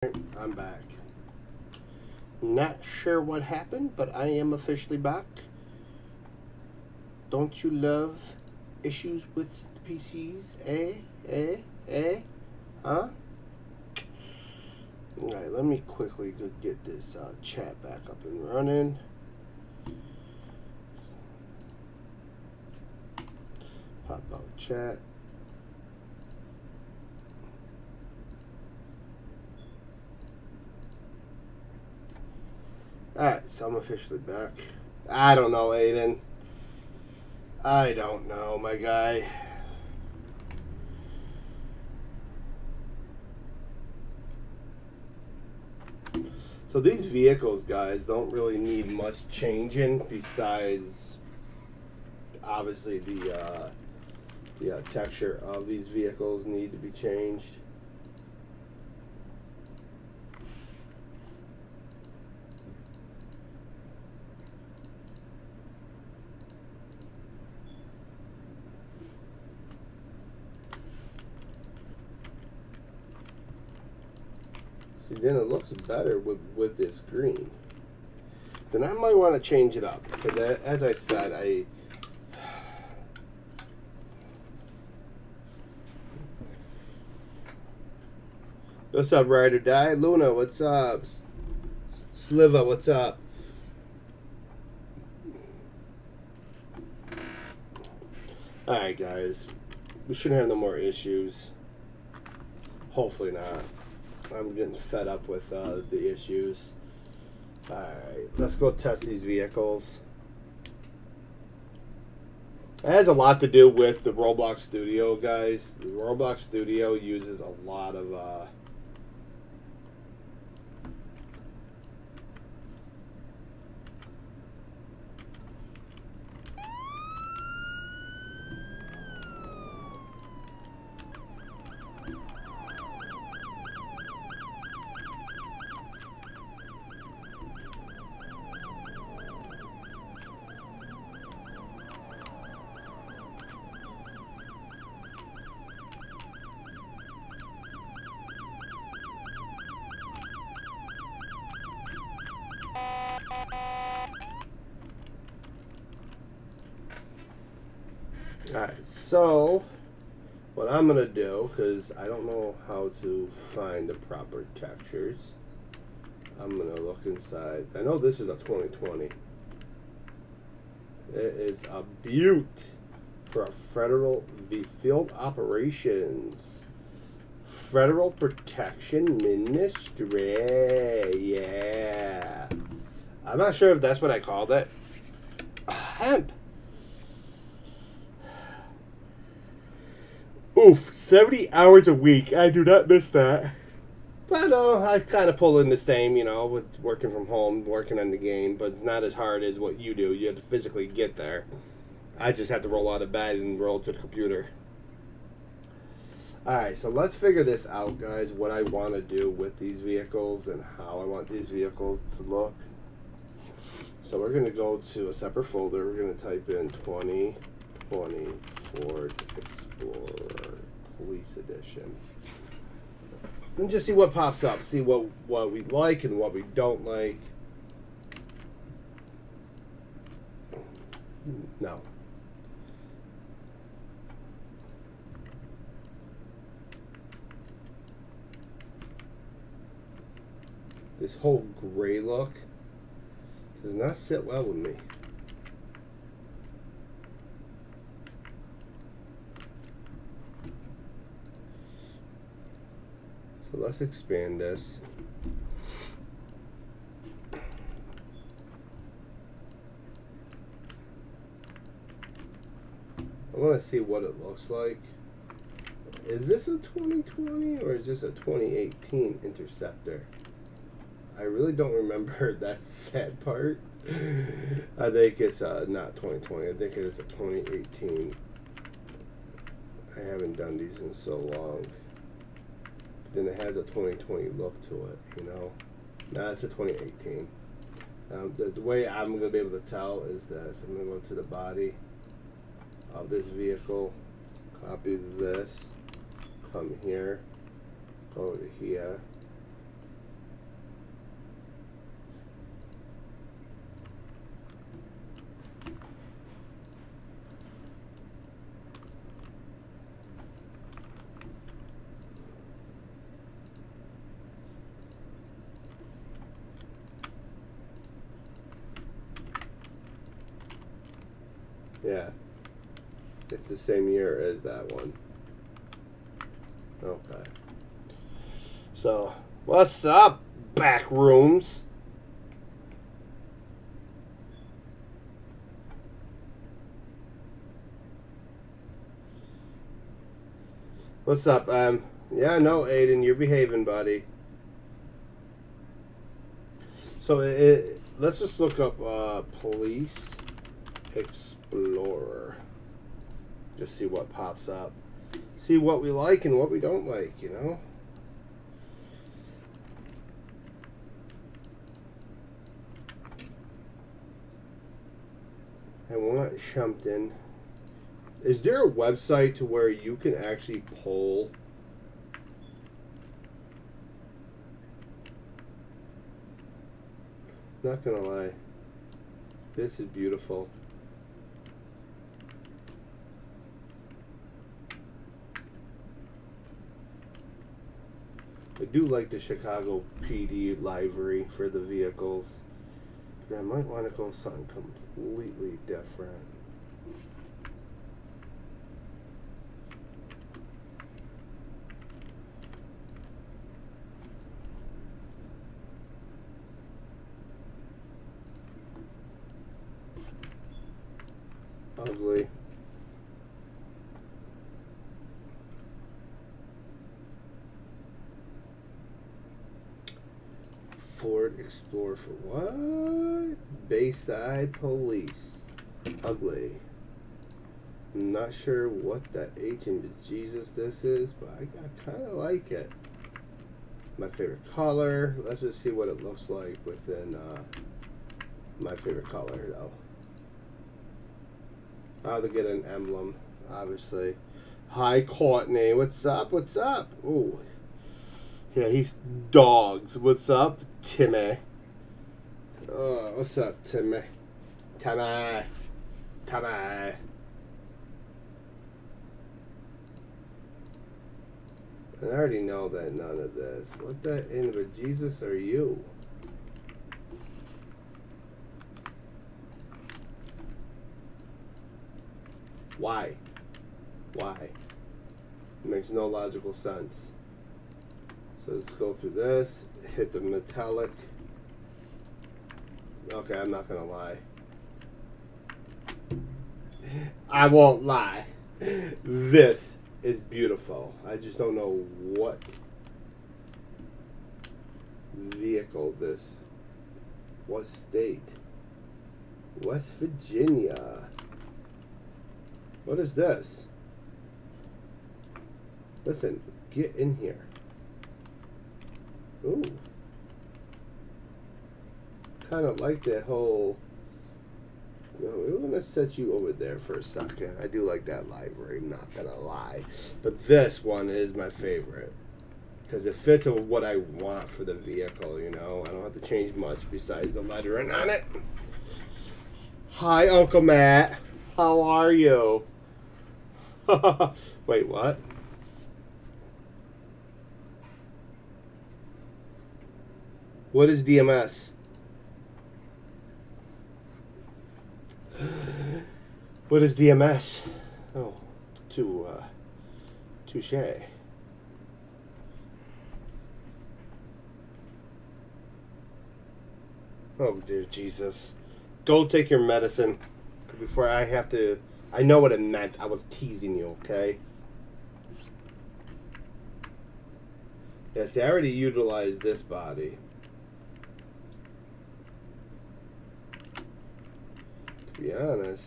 I'm back. Not sure what happened, but I am officially back. Don't you love issues with the PCs? Huh? Alright, let me quickly go get this chat back up and running. Pop out chat. Alright, so I'm officially back. I don't know, Aiden. I don't know, my guy. So these vehicles, guys, don't really need much changing besides, obviously, the texture of these vehicles need to be changed. See, then it looks better with this green. Then I might want to change it up because, as I said, What's up, Ride or Die? Luna, what's up? Sliva, what's up? Alright, guys. We shouldn't have no more issues. Hopefully not. I'm getting fed up with the issues. Alright, let's go test these vehicles. It has a lot to do with the Roblox Studio, guys. The Roblox Studio uses a lot of Alright, so what I'm going to do, because I don't know how to find the proper textures, I'm going to look inside. I know this is a 2020. It is a beaut for a federal field operations. Federal Protection Ministry. Yeah. I'm not sure if that's what I called it. Hemp. Oof, 70 hours a week. I do not miss that. But I kind of pull in the same, with working from home, working on the game, but it's not as hard as what you do. You have to physically get there. I just have to roll out of bed and roll to the computer. Alright, so let's figure this out, guys, what I want to do with these vehicles and how I want these vehicles to look. So we're going to go to a separate folder. We're going to type in 2020 Ford Explorer Police Edition. And just see what pops up. See what we like and what we don't like. No. This whole gray look does not sit well with me. So let's expand this. I want to see what it looks like. Is this a 2020 or is this a 2018 Interceptor? I really don't remember that sad part. I think it's not 2020. I think it's a 2018. I haven't done these in so long. But then it has a 2020 look to it, No, it's a 2018. The way I'm going to be able to tell is this. I'm going to go to the body of this vehicle, copy this, come here, go to here, Yeah. It's the same year as that one. Okay. So, what's up, back rooms? What's up? Yeah, no, Aiden, you're behaving, buddy. So, let's just look up Police Explorer. Just see what pops up. See what we like and what we don't like, you know? I want something. Is there a website to where you can actually poll? Not gonna lie. This is beautiful. I do like the Chicago PD livery for the vehicles. But I might want to go something completely different. Ugly. Ford Explorer for what? Bayside Police. Ugly. I'm not sure what that H in Jesus this is, but I kind of like it. My favorite color. Let's just see what it looks like within my favorite color, though. I'll get an emblem, obviously. Hi, Courtney. What's up? What's up? Ooh. Yeah, he's dogs. What's up, Timmy? Oh, what's up, Timmy? Timmy. Timmy. I already know that none of this. What the end of Jesus are you? Why? Why? It makes no logical sense. So let's go through this. Hit the metallic. Okay, I'm not gonna lie. I won't lie. This is beautiful. I just don't know what vehicle this. What state? West Virginia. What is this? Listen, get in here. Ooh. Kind of like that whole. We're going to set you over there for a second. I do like that library, I'm not going to lie. But this one is my favorite. Because it fits with what I want for the vehicle, you know. I don't have to change much besides the lettering on it. Hi, Uncle Matt. How are you? Wait, what? What is DMS? What is DMS? Oh, touche. Oh, dear Jesus. Go take your medicine before I have to. I know what it meant. I was teasing you, okay? Yeah, see, I already utilized this body. To be honest.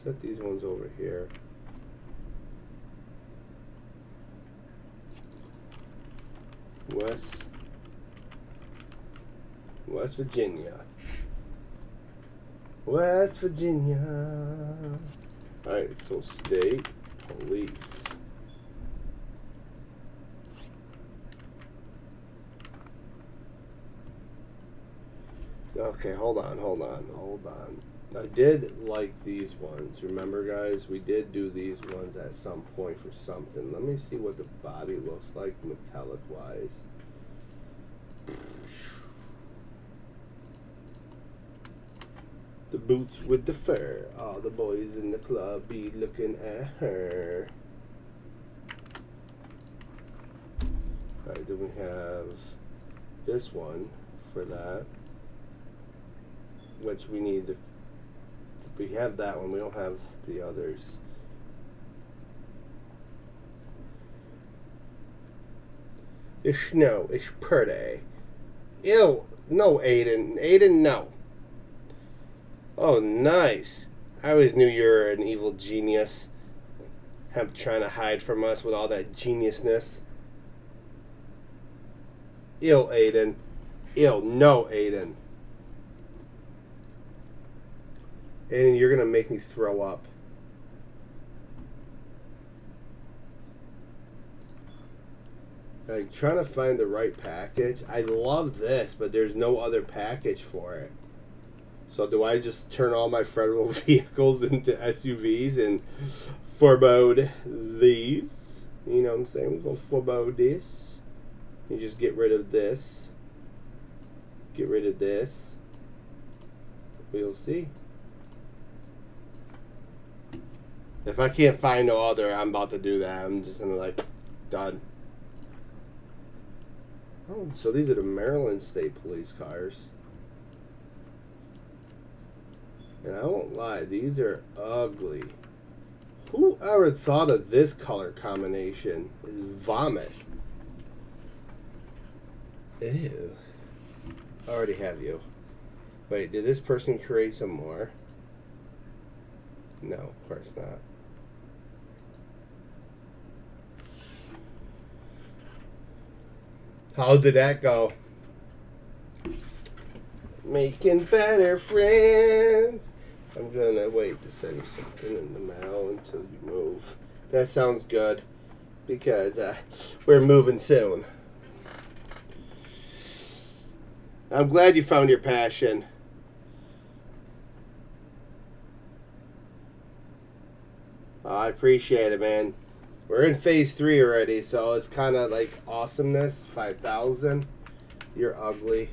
Set these ones over here. West Virginia. West Virginia. Alright, so state police. Okay, hold on. I did like these ones. Remember, guys, we did do these ones at some point for something. Let me see what the body looks like metallic wise. The boots with the fur. All the boys in the club be looking at her. Alright, then we have this one for that. Which we need to. We have that one, we don't have the others. The snow is pretty. Ew, no, Aiden. Aiden, no. Oh, nice. I always knew you were an evil genius. Trying to hide from us with all that geniusness. Ew, Aiden. Ew, no, Aiden. Aiden, you're going to make me throw up. Like, trying to find the right package. I love this, but there's no other package for it. So do I just turn all my federal vehicles into SUVs and forbode these? You know what I'm saying? We're going to forbode this. You just get rid of this. Get rid of this. We'll see. If I can't find no other, I'm about to do that. I'm just going to like, done. Oh, so these are the Maryland State Police cars. And I won't lie, these are ugly. Who ever thought of this color combination? Is vomit. Ew. I already have you. Wait, did this person create some more? No, of course not. How did that go? Making better friends. I'm gonna wait to send you something in the mail until you move. That sounds good because we're moving soon. I'm glad you found your passion. I appreciate it, man. We're in phase 3 already, so it's kind of like awesomeness. 5,000. You're ugly.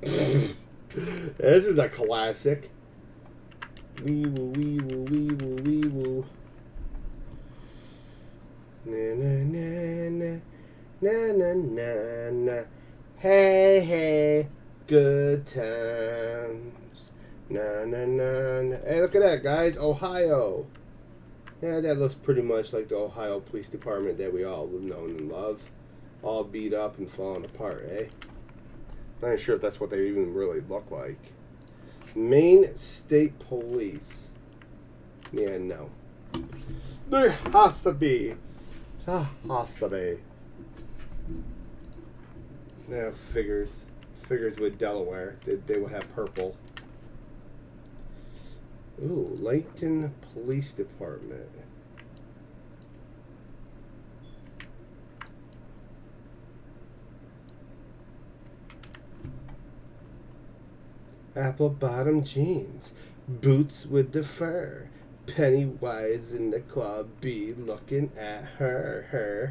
This is a classic. Wee woo, wee woo, wee woo, wee woo. Na na na na na na na na. Hey hey, good times. Na na na na. Hey, look at that, guys. Ohio. Yeah, that looks pretty much like the Ohio Police Department that we all know and love. All beat up and falling apart, eh? Not even sure if that's what they even really look like. Maine State Police. Yeah, no. There has to be. There has to be. Yeah, figures. Figures with Delaware. They would have purple. Ooh, Layton Police Department. Apple bottom jeans, boots with the fur, Pennywise in the club be looking at her.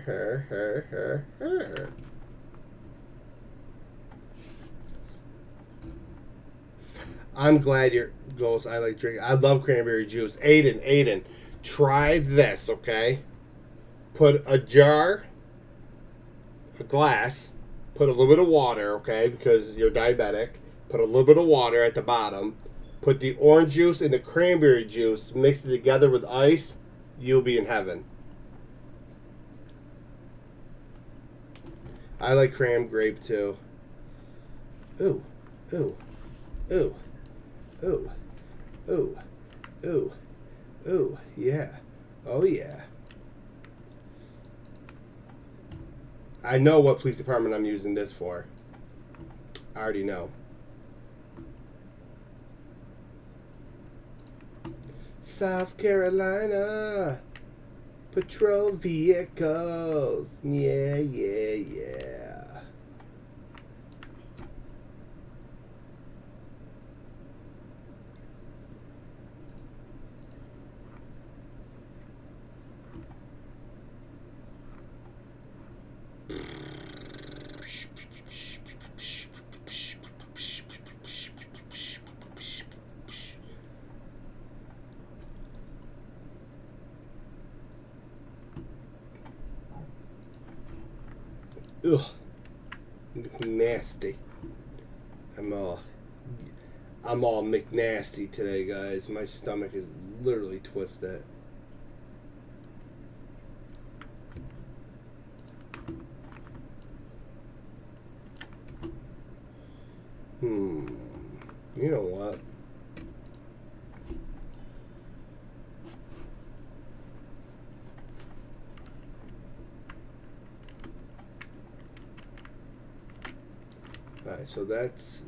I'm glad your goals. I like drinking. I love cranberry juice. Aiden, try this, okay? Put a glass, put a little bit of water, okay, because you're diabetic. Put a little bit of water at the bottom. Put the orange juice and the cranberry juice. Mix it together with ice. You'll be in heaven. I like cran grape too. Ooh, ooh, ooh, ooh, ooh, ooh, ooh, yeah. Oh yeah. I know what police department I'm using this for. I already know. South Carolina patrol vehicles. Yeah. Ugh. Nasty. I'm all McNasty today, guys. My stomach is literally twisted. You know what? Alright, so that's...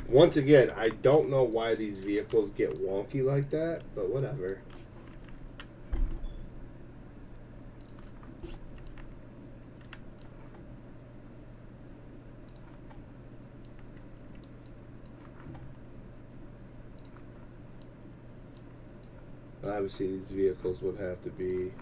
Once again, I don't know why these vehicles get wonky like that, but whatever. Obviously, these vehicles would have to be...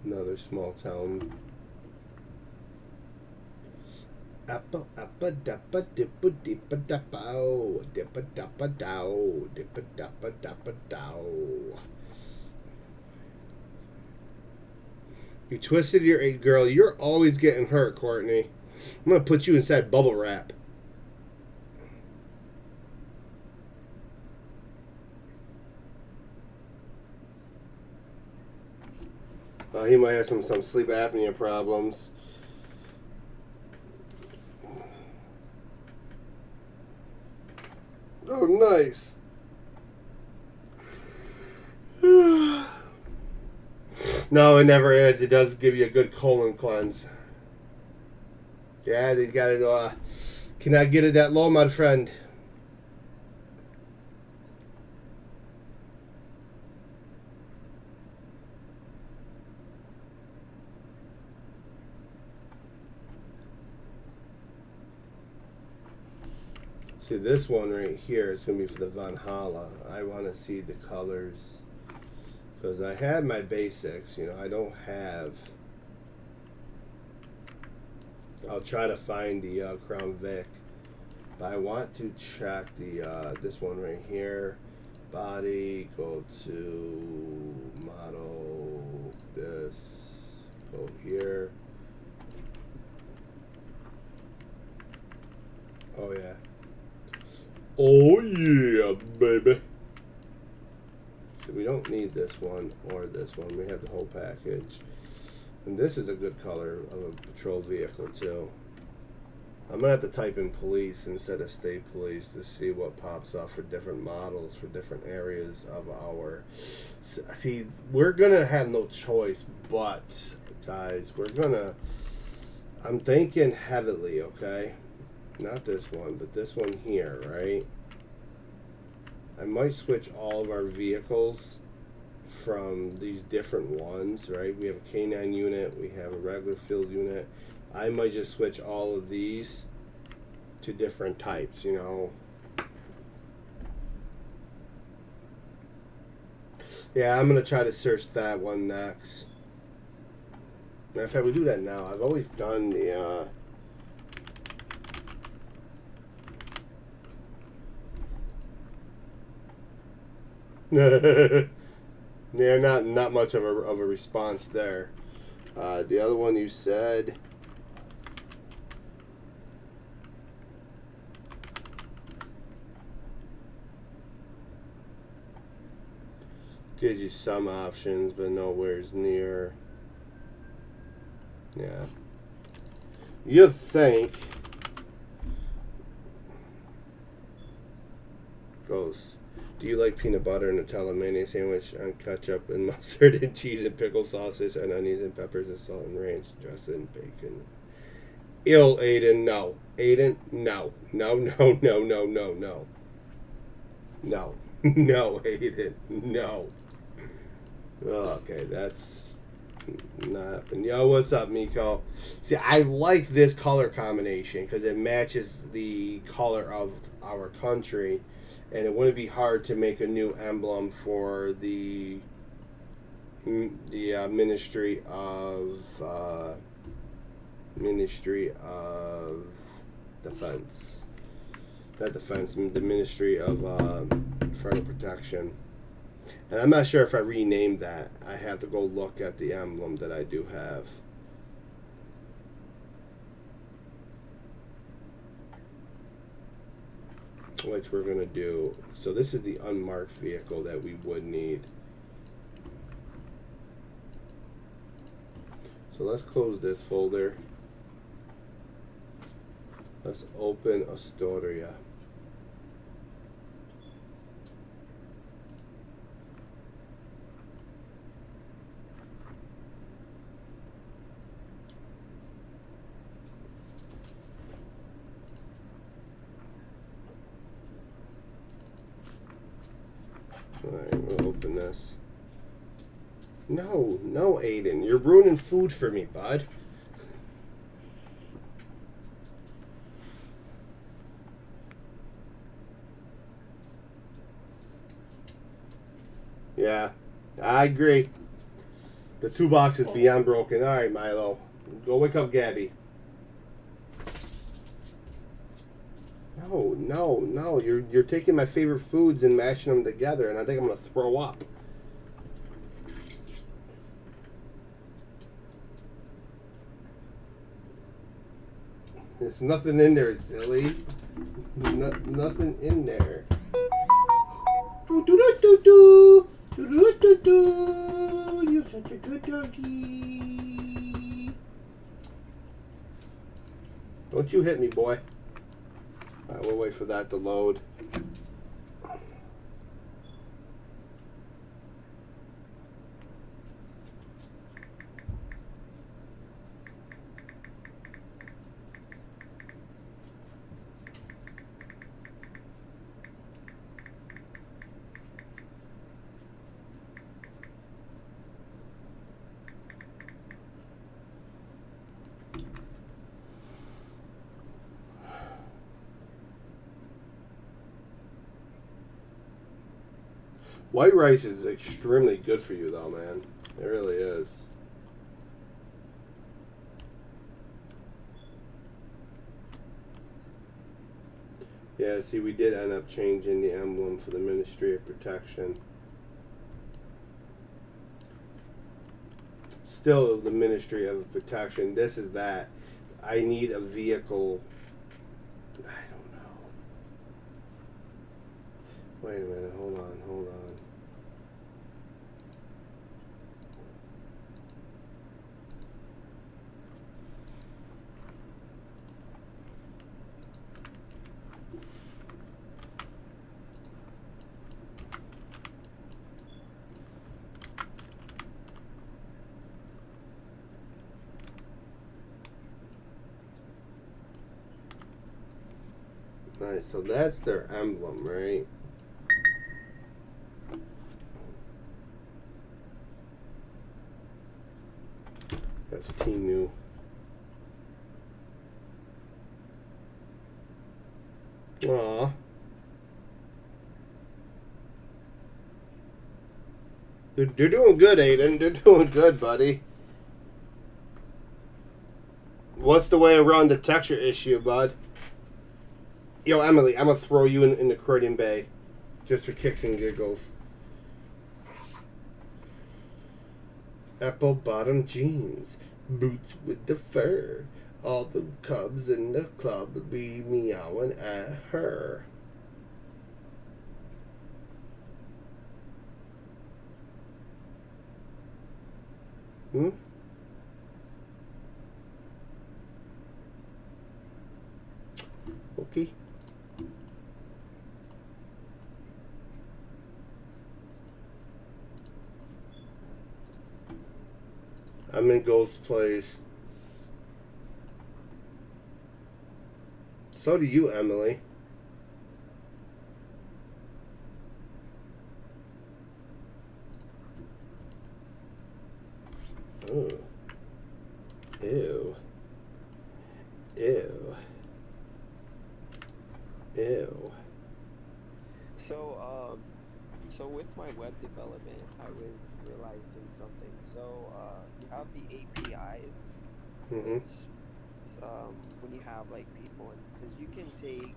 Another small town. Appa appa dappa dippa dippa dappa dippa dappa dow dippa dappa dappa dow. You twisted your girl. You're always getting hurt, Courtney. I'm gonna put you inside bubble wrap. He might have some sleep apnea problems. Oh, nice. No, it never is. It does give you a good colon cleanse. Yeah, they got it. Cannot get it that low, my friend. See, this one right here is going to be for the Valhalla. I want to see the colors. Because I have my basics, you know, I don't have... I'll try to find the Crown Vic. But I want to check the this one right here. Body, go to model, this, go here. Oh yeah. Oh yeah, baby. So we don't need this one or this one. We have the whole package. And this is a good color of a patrol vehicle too. I'm gonna have to type in police instead of state police to see what pops up for different models for different areas of our... See, we're gonna have no choice, but guys, we're gonna... I'm thinking heavily, okay? Not this one, but this one here, right? I might switch all of our vehicles from these different ones, right? We have a K9 unit, we have a regular field unit. I might just switch all of these to different types, you know. Yeah, I'm gonna try to search that one next. Matter of fact, we do that now. I've always done the yeah, not much of a response there. The other one you said, gives you some options, but nowhere's near. Yeah, you'd think goes. Do you like peanut butter and Nutella mayonnaise sandwich on ketchup and mustard and cheese and pickle sausage and onions and peppers and salt and ranch dressed in bacon? Ill, Aiden, no. Aiden, no. No, no, no, no, no, no. No. No, Aiden, no. Okay, that's Nothing. Yo, what's up, Miko? See, I like this color combination because it matches the color of our country, and it wouldn't be hard to make a new emblem for the Ministry of Defense. Not Defense, the Ministry of Federal Protection. And I'm not sure if I renamed that. I have to go look at the emblem that I do have. Which we're going to do. So this is the unmarked vehicle that we would need. So let's close this folder. Let's open Astoria. Alright, we'll open this. No, Aiden. You're ruining food for me, bud. Yeah, I agree. The 2 box is beyond broken. Alright, Milo. Go wake up Gabby. No. You're taking my favorite foods and mashing them together, and I think I'm gonna throw up. There's nothing in there, silly. Nothing in there. You're such a good doggy. Don't you hit me, boy. Alright, we'll wait for that to load. White rice is extremely good for you, though, man. It really is. Yeah, see, we did end up changing the emblem for the Ministry of Protection. Still the Ministry of Protection. This is that. I need a vehicle. I don't know. Wait a minute. Hold on. Alright, so that's their emblem, right? That's Temu. Aw. They're doing good, Aiden. They're doing good, buddy. What's the way around the texture issue, bud? Yo, Emily, I'm gonna throw you in the Croydon Bay. Just for kicks and giggles. Apple bottom jeans. Boots with the fur. All the cubs in the club be meowing at her. Okay. I'm in Ghost Place. So do you, Emily. Oh. Ew. Ew. Ew. So with my web development, I was realizing something. So you have the APIs, Mm-hmm. which when you have like people, because you can take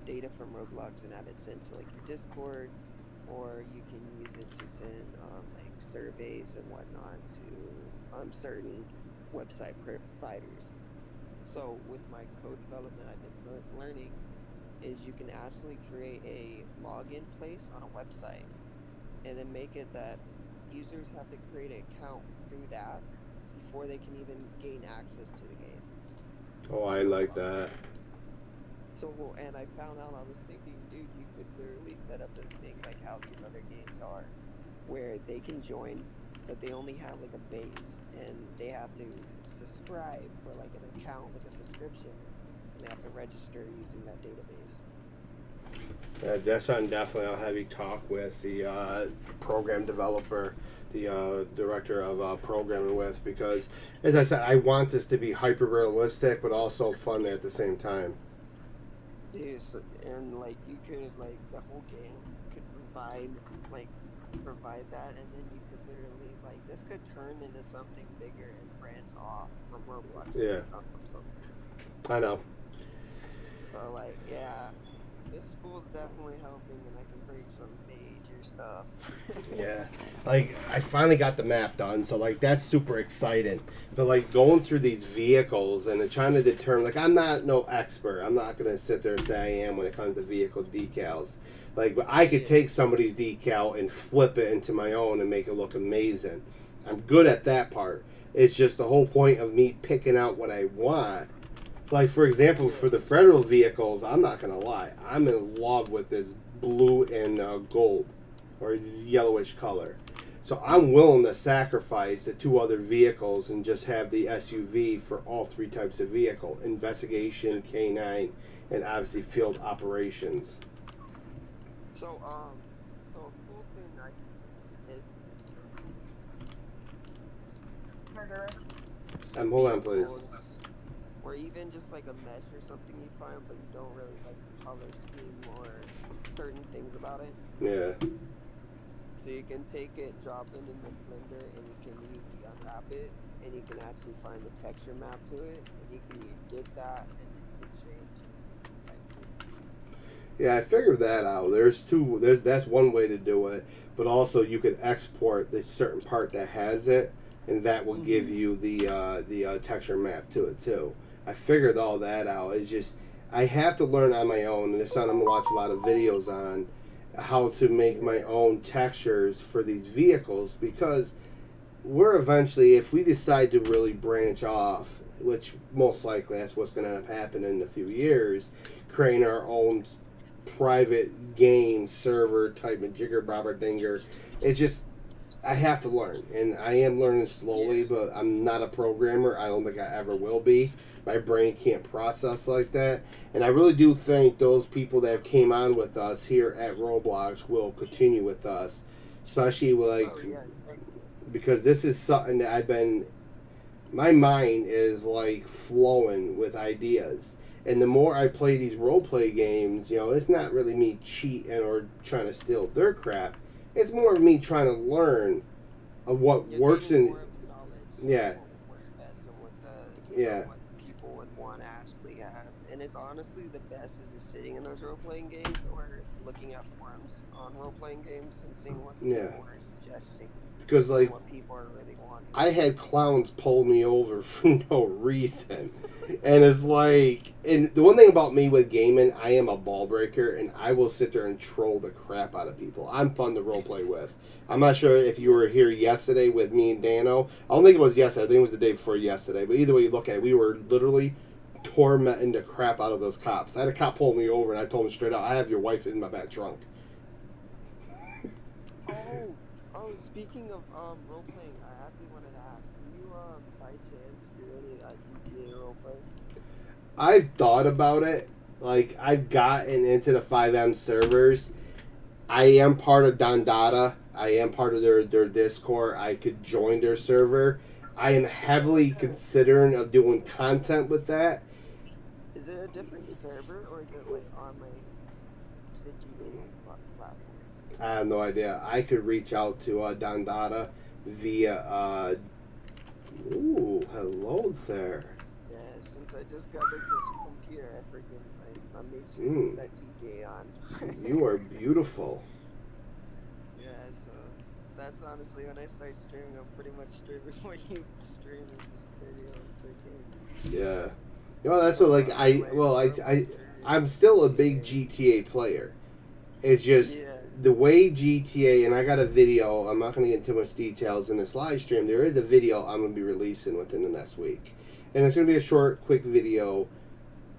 data from Roblox and have it sent to like your Discord, or you can use it to send like surveys and whatnot to certain website providers. So with my code development, I've been learning is you can actually create a login place on a website and then make it that users have to create an account through that before they can even gain access to the game. Oh, I like that. So, and I found out, I was thinking, dude, you could literally set up this thing like how these other games are, where they can join, but they only have like a base, and they have to subscribe for like an account, like a subscription, and they have to register using that database. That's something definitely I'll have you talk with the program developer, the director of programming with, because as I said, I want this to be hyper realistic but also fun at the same time. Yes, and like you could like the whole game could provide that, and then you could literally like this could turn into something bigger and branch off from Roblox. Yeah. Something. I know. So like yeah, this school's definitely helping, and I can break some major stuff. Yeah, like I finally got the map done, so like that's super exciting. But like going through these vehicles and trying to determine, like I'm not no expert. I'm not gonna sit there and say I am when it comes to vehicle decals. Like, but I could take somebody's decal and flip it into my own and make it look amazing. I'm good at that part. It's just the whole point of me picking out what I want. Like for example, for the federal vehicles, I'm not gonna lie, I'm in love with this blue and gold or yellowish color. So I'm willing to sacrifice the two other vehicles and just have the SUV for all three types of vehicle: investigation, K9, and obviously field operations. So a cool thing is Hold on, please. vehicles, or even just like a mesh or something you find, but you don't really like the color scheme or certain things about it. Yeah. So you can take it, drop it in the blender, and you can easily unwrap it, and you can actually find the texture map to it, and you can get that, and then you can change it. Yeah, I figured that out. That's one way to do it, but also you could export the certain part that has it, and that will give you the texture map to it too. I figured all that out. It's just I have to learn on my own, and it's something I'm gonna watch a lot of videos on how to make my own textures for these vehicles, because we're eventually, if we decide to really branch off, which most likely that's what's going to happen in a few years, creating our own private game server type of jigger bobber dinger. It's just I have to learn, and I am learning slowly, but I'm not a programmer. I don't think I ever will be. My brain can't process like that, and I really do think those people that came on with us here at Roblox will continue with us, especially with because this is something that my mind is like flowing with ideas. And the more I play these role play games, it's not really me cheating or trying to steal their crap. It's more of me trying to learn of what works in. Yeah. Yeah. What people would want to actually have, and it's honestly the best is just sitting in those role playing games or looking at forums on role playing games and seeing what people are suggesting. Because like what people are really wanting. I had clowns pull me over for no reason. And it's like, and the one thing about me with gaming, I am a ball breaker, and I will sit there and troll the crap out of people. I'm fun to roleplay with. I'm not sure if you were here yesterday with me and Dano. I don't think it was yesterday. I think it was the day before yesterday. But either way you look at it, we were literally tormenting the crap out of those cops. I had a cop pull me over, and I told him straight out, I have your wife in my back trunk. Oh, speaking of role playing, I actually wanted to ask, do you by chance do any GTA role play? I've thought about it. Like, I've gotten into the 5M servers. I am part of Dondada. I am part of their Discord. I could join their server. I am heavily considering of doing content with that. Is it a different server or is it like on like the GTA platform? I have no idea. I could reach out to Dondada via. Ooh, hello there. Yeah, since I just got like this computer, I made sure that GTA on. You are beautiful. Yeah, so that's honestly when I start streaming, I'm pretty much streaming when you stream is just video and freaking. Yeah. You know, that's what like I'm still a big GTA player. It's just the way GTA, and I got a video. I'm not going to get into too much details in this live stream. There is a video I'm going to be releasing within the next week, and it's going to be a short, quick video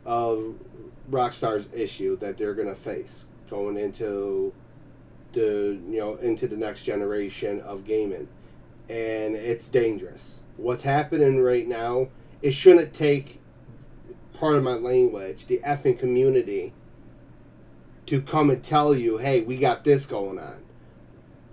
of Rockstar's issue that they're going to face going into the next generation of gaming, and it's dangerous. What's happening right now? It shouldn't take, part of my language, the effing community to come and tell you, hey, we got this going on.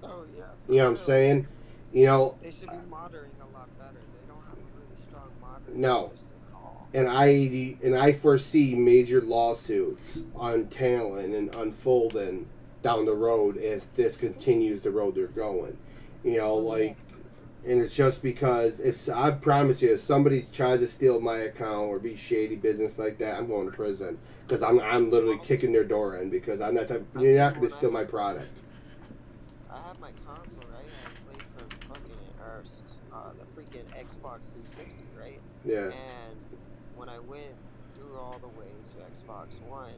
Oh, yeah. You know what I'm saying? You know, they should be monitoring a lot better. They don't have a really strong monitoring no. system. And I foresee major lawsuits untangling and unfolding down the road if this continues the road they're going. You know, like, and it's just because if I promise you, if somebody tries to steal my account or be shady business like that, I'm going to prison because I'm literally kicking their door in because I'm not. You're not going to steal my product. I have my console, right? I played for the freaking Xbox 360, right? Yeah. And when I went through all the way to Xbox One,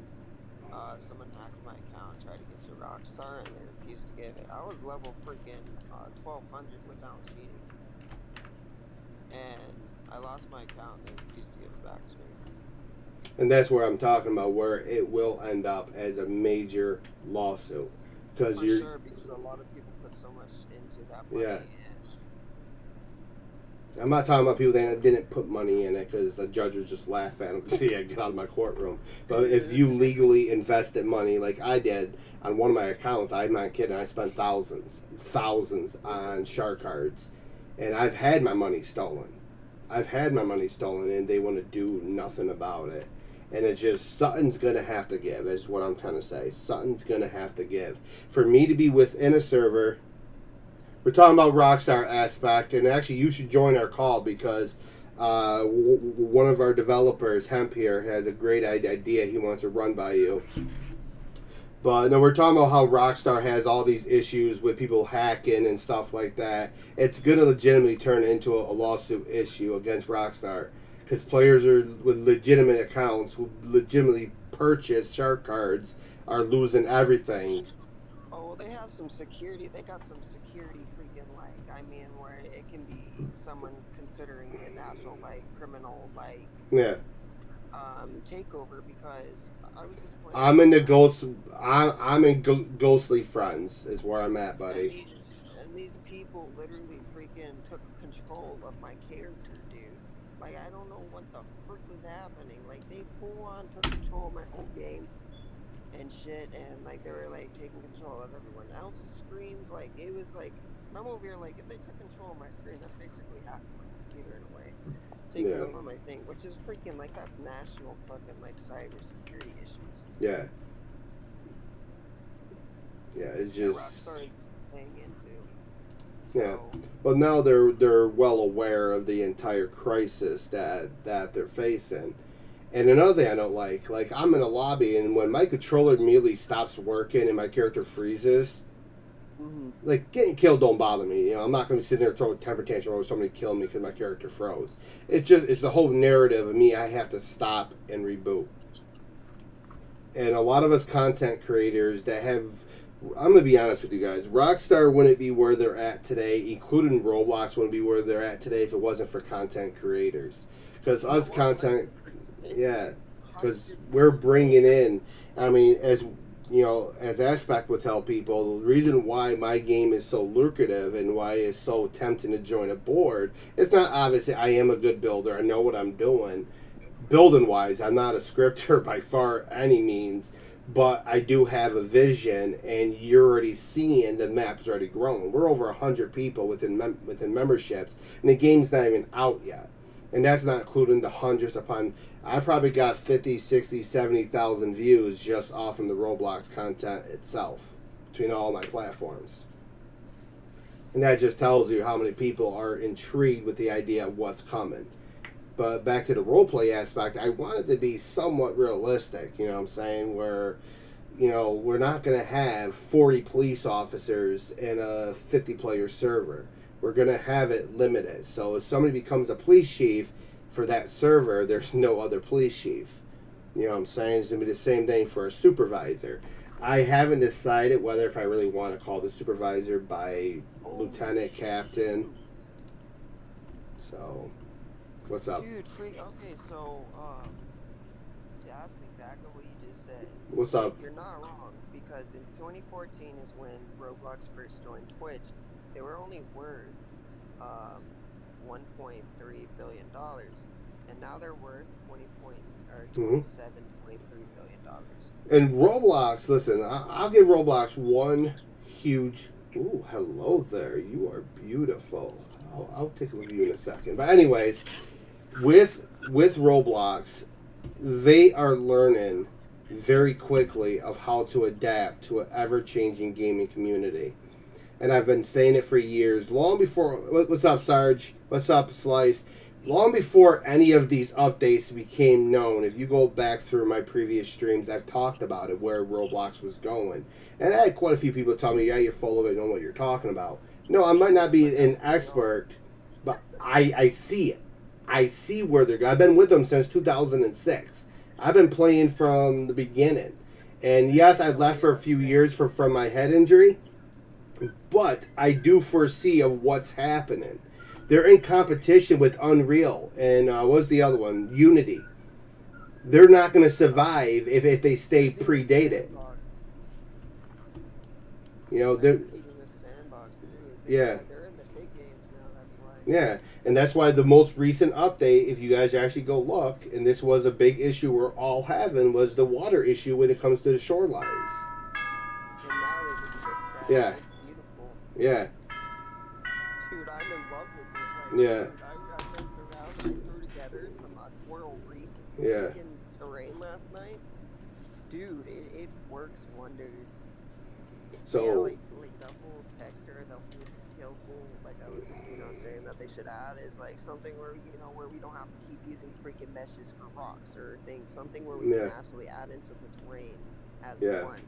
someone hacked my account, tried to get to Rockstar, and they refused to give it. I was level freaking 1200 without cheating. And I lost my account and they refused to give it back to me. And that's where I'm talking about, where it will end up as a major lawsuit. Because sure, because a lot of people put so much into that money. Yeah. I'm not talking about people that didn't put money in it because the judge would just laugh at them and say, yeah, get out of my courtroom. But if you legally invested money like I did on one of my accounts, I'm not kidding, I spent thousands on shark cards. And I've had my money stolen. And they want to do nothing about it. And it's just, something's going to have to give, is what I'm trying to say. Something's going to have to give. For me to be within a server, we're talking about Rockstar aspect, and actually you should join our call because one of our developers, Hemp here, has a great idea he wants to run by you. But no, we're talking about how Rockstar has all these issues with people hacking and stuff like that. It's going to legitimately turn into a lawsuit issue against Rockstar because players with legitimate accounts who legitimately purchase shark cards are losing everything. Oh, well, they have some security. They got some security freaking, where it can be someone considering an actual, criminal, takeover because I was just playing. I'm in Ghostly Friends is where I'm at, buddy. And these people literally freaking took control of my character, dude. I don't know what the frick was happening. They full on took control of my whole game and shit, and they were taking control of everyone else's screens. It was I'm over here if they took control of my screen, that's basically hacking my computer in a way, taking over my thing, which is freaking that's national fucking cyber security issues. Yeah. Yeah, it's just. Rockstar playing into. Yeah. Well, now they're well aware of the entire crisis that they're facing. And another thing I don't like I'm in a lobby, and when my controller immediately stops working and my character freezes, getting killed don't bother me. I'm not going to sit there and throw a temper tantrum or somebody kill me because my character froze. It's the whole narrative of me. I have to stop and reboot. And a lot of us content creators that have, I'm going to be honest with you guys, Rockstar wouldn't be where they're at today, including Roblox wouldn't be where they're at today if it wasn't for content creators. Because us content, because we're bringing in, as Aspect would tell people, the reason why my game is so lucrative and why it's so tempting to join a board, it's not obviously I am a good builder, I know what I'm doing. Building wise, I'm not a scripter by far any means, but I do have a vision, and you're already seeing the map's already growing. We're over 100 people within memberships, and the game's not even out yet. And that's not including the hundreds upon. I probably got 50, 60, 70,000 views just off from the Roblox content itself between all my platforms. And that just tells you how many people are intrigued with the idea of what's coming. But back to the roleplay aspect, I wanted to be somewhat realistic, you know what I'm saying, where, you know, we're not going to have 40 police officers in a 50-player server. We're going to have it limited. So if somebody becomes a police chief for that server, there's no other police chief. You know what I'm saying? It's going to be the same thing for a supervisor. I haven't decided whether if I really want to call the supervisor by lieutenant, captain. So... what's up? Dude, okay, so, to ask me back on what you just said. What's up? You're not wrong, because in 2014 is when Roblox first joined Twitch. They were only worth, $1.3 billion, and now they're worth $27.3 billion. And Roblox, listen, I'll give Roblox one huge... Ooh, hello there. You are beautiful. I'll take a look at you in a second. But anyways... With Roblox, they are learning very quickly of how to adapt to an ever-changing gaming community. And I've been saying it for years, long before... What's up, Sarge? What's up, Slice? Long before any of these updates became known, if you go back through my previous streams, I've talked about it, where Roblox was going. And I had quite a few people tell me, yeah, you're full of it, know what you're talking about. No, I might not be an expert, but I see it. I see where they're going. I've been with them since 2006. I've been playing from the beginning. And yes, I left for a few years from my head injury, but I do foresee of what's happening. They're in competition with Unreal and what's the other one? Unity. They're not going to survive if they stay predated. You know, they're... yeah. Yeah, and that's why the most recent update, if you guys actually go look, and this was a big issue we're all having, was the water issue when it comes to the shorelines. And now they just fixed that. Yeah. It's beautiful. Yeah. Dude, I'm in love with it. Like, Yeah. dude, I played around, I threw together some coral reef Yeah. terrain last night. Dude, it works wonders. So... yeah, like the whole texture, the whole kill tool, like I was, saying that they should add is like something where, where we don't have to keep using freaking meshes for rocks or things, something where we can actually add into the terrain as one,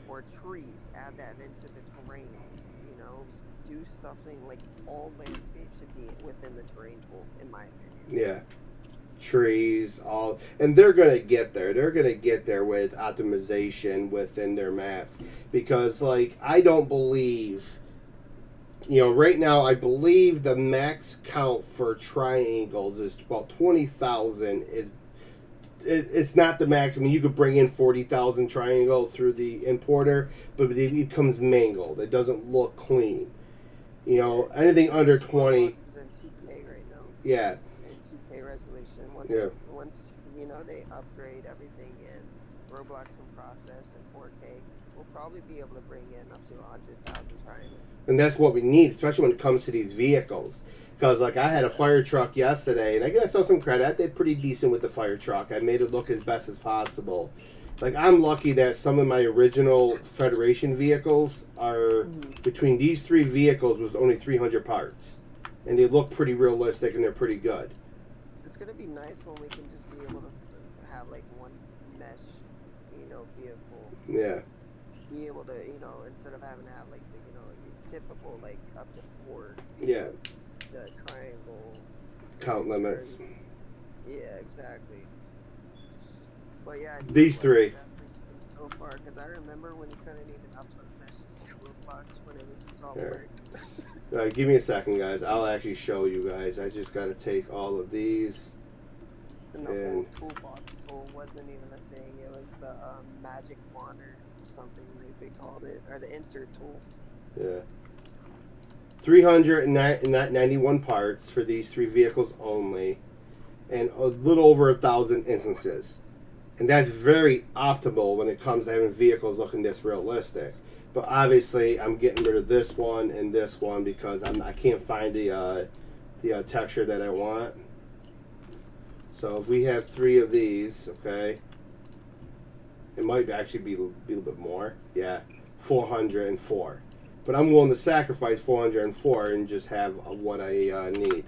or trees, add that into the terrain, do something like all landscape should be within the terrain tool, in my opinion. Yeah. Trees, all, and they're going to get there. They're going to get there with optimization within their maps, because like I don't believe, right now I believe the max count for triangles is about 20,000. It's not the max. I mean, you could bring in 40,000 triangles through the importer, but it becomes mangled. It doesn't look clean. Anything under 20. It's in 2K right now. Yeah. 2K resolution. Once they upgrade everything in Roblox and process in 4K, we'll probably be able to bring in up to 100,000 triangles. And that's what we need, especially when it comes to these vehicles. Because like I had a fire truck yesterday, and I give myself some credit. I did pretty decent with the fire truck. I made it look as best as possible. Like I'm lucky that some of my original Federation vehicles are between these three vehicles was only 300 parts, and they look pretty realistic and they're pretty good. It's gonna be nice when we can just be able to have like one mesh, vehicle. Yeah. Be able to, instead of having to have like the, your typical like up to 4. Yeah. The triangle. Count limits. Yeah, exactly. But yeah. These three. So far, because I remember when you couldn't even upload meshes to Roblox when it was all worked. Give me a second, guys. I'll actually show you guys. I just got to take all of these. And the whole toolbox tool wasn't even a thing. It was the magic wand or something like they called it, or the insert tool. Yeah. 391 parts for these three vehicles only, and a little over 1,000 instances. And that's very optimal when it comes to having vehicles looking this realistic. But obviously, I'm getting rid of this one and this one because I can't find the texture that I want. So if we have 3 of these, okay, it might actually be a little bit more. Yeah, 404. But I'm willing to sacrifice 404 and just have what I need.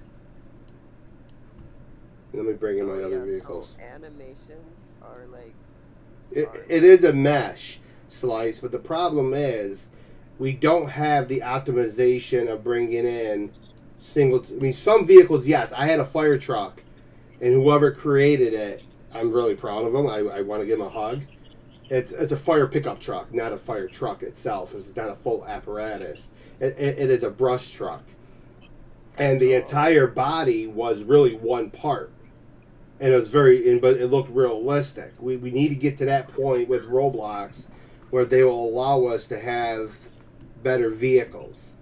Let me bring in my other vehicles. So animations are like... It is a mesh slice, but the problem is we don't have the optimization of bringing in single... I mean, some vehicles, yes. I had a fire truck, and whoever created it, I'm really proud of them. I want to give them a hug. It's a fire pickup truck, not a fire truck itself. It's not a full apparatus. It is a brush truck. And the entire body was really one part. And it was but it looked realistic. We need to get to that point with Roblox where they will allow us to have better vehicles.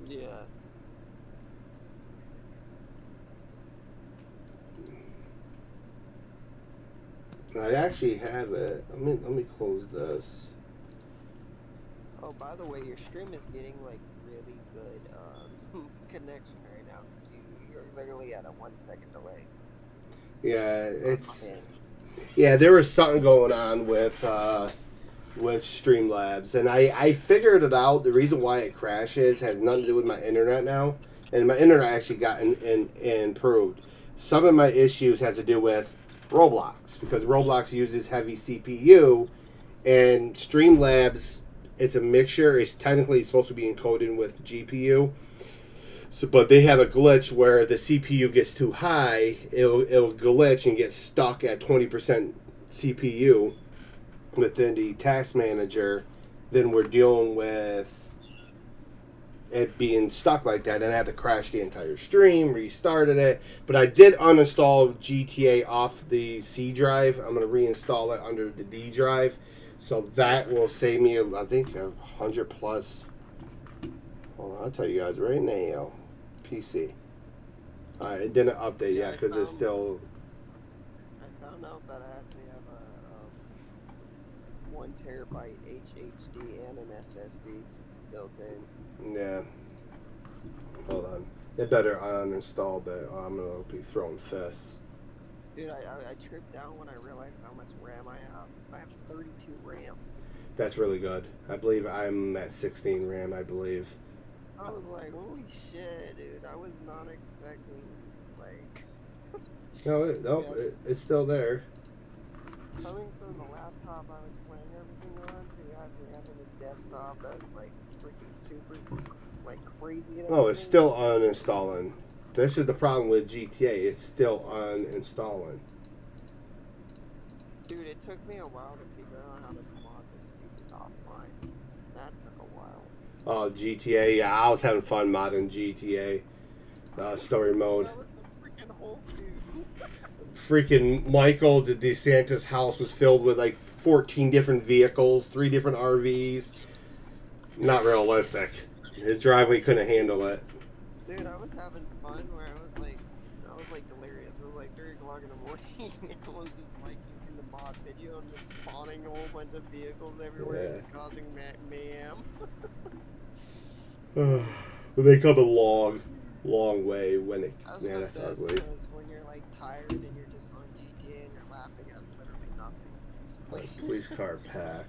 Yeah. I actually have it. Let me close this. Oh, by the way, your stream is getting like really good connection right now because you're literally at a 1 second delay. Yeah, yeah. There was something going on with Streamlabs, and I figured it out. The reason why it crashes has nothing to do with my internet now, and my internet actually got improved. Some of my issues has to do with Roblox because Roblox uses heavy CPU, and Streamlabs, it's a mixture. It's technically supposed to be encoded with GPU. So, but they have a glitch where the CPU gets too high, it'll glitch and get stuck at 20% CPU within the task manager. Then we're dealing with it being stuck like that, and I had to crash the entire stream, restarted it. But I did uninstall GTA off the C drive. I'm going to reinstall it under the D drive. So that will save me, I think, 100 plus. Hold on, I'll tell you guys right now. PC. It didn't update yet because it's still. I found out that I actually have a 1 terabyte HHD and an SSD built in. Yeah. Hold on. It better uninstall that. I'm gonna be throwing fists. Dude, I tripped out when I realized how much RAM I have. I have 32 RAM. That's really good. I believe I'm at 16 RAM. I believe. I was like, holy shit, dude. I was not expecting, like... It's still there. Coming from the laptop I was playing everything on to actually having this desktop that's, like, freaking super, like, crazy. And oh, it's still uninstalling. This is the problem with GTA. It's still uninstalling. Dude, it took me a while to figure out how to mod this stupid offline. That took a while. Oh, GTA. Yeah, I was having fun modding GTA. Story mode. That was the freaking whole dude. Freaking Michael the DeSantis house was filled with like 14 different vehicles, 3 different RVs. Not realistic. His driveway couldn't handle it. Dude, I was having fun where I was like delirious. It was like 3 o'clock in the morning. It was just like using the mod video and just spawning a whole bunch of vehicles everywhere, just causing mayhem. But they come a long way when it. Man, that's ugly. When you're like tired and you're just on GTA and you're laughing at literally nothing. Like police car pack.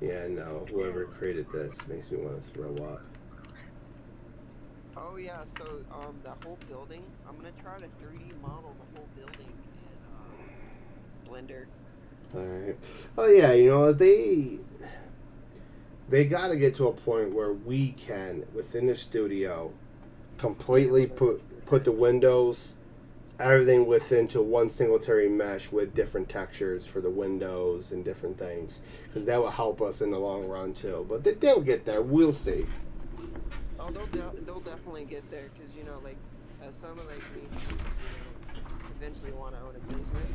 Yeah, no. Whoever created this makes me want to throw up. Oh yeah, so that whole building, I'm gonna try to 3D model the whole building in Blender. Alright. Oh yeah, you know, they gotta get to a point where we can, within the studio, completely put the windows, everything within to one singletary mesh with different textures for the windows and different things. Because that will help us in the long run too. But they'll get there. We'll see. Oh, they'll definitely get there, because, you know, like, as someone like me, you know, eventually want to own a business,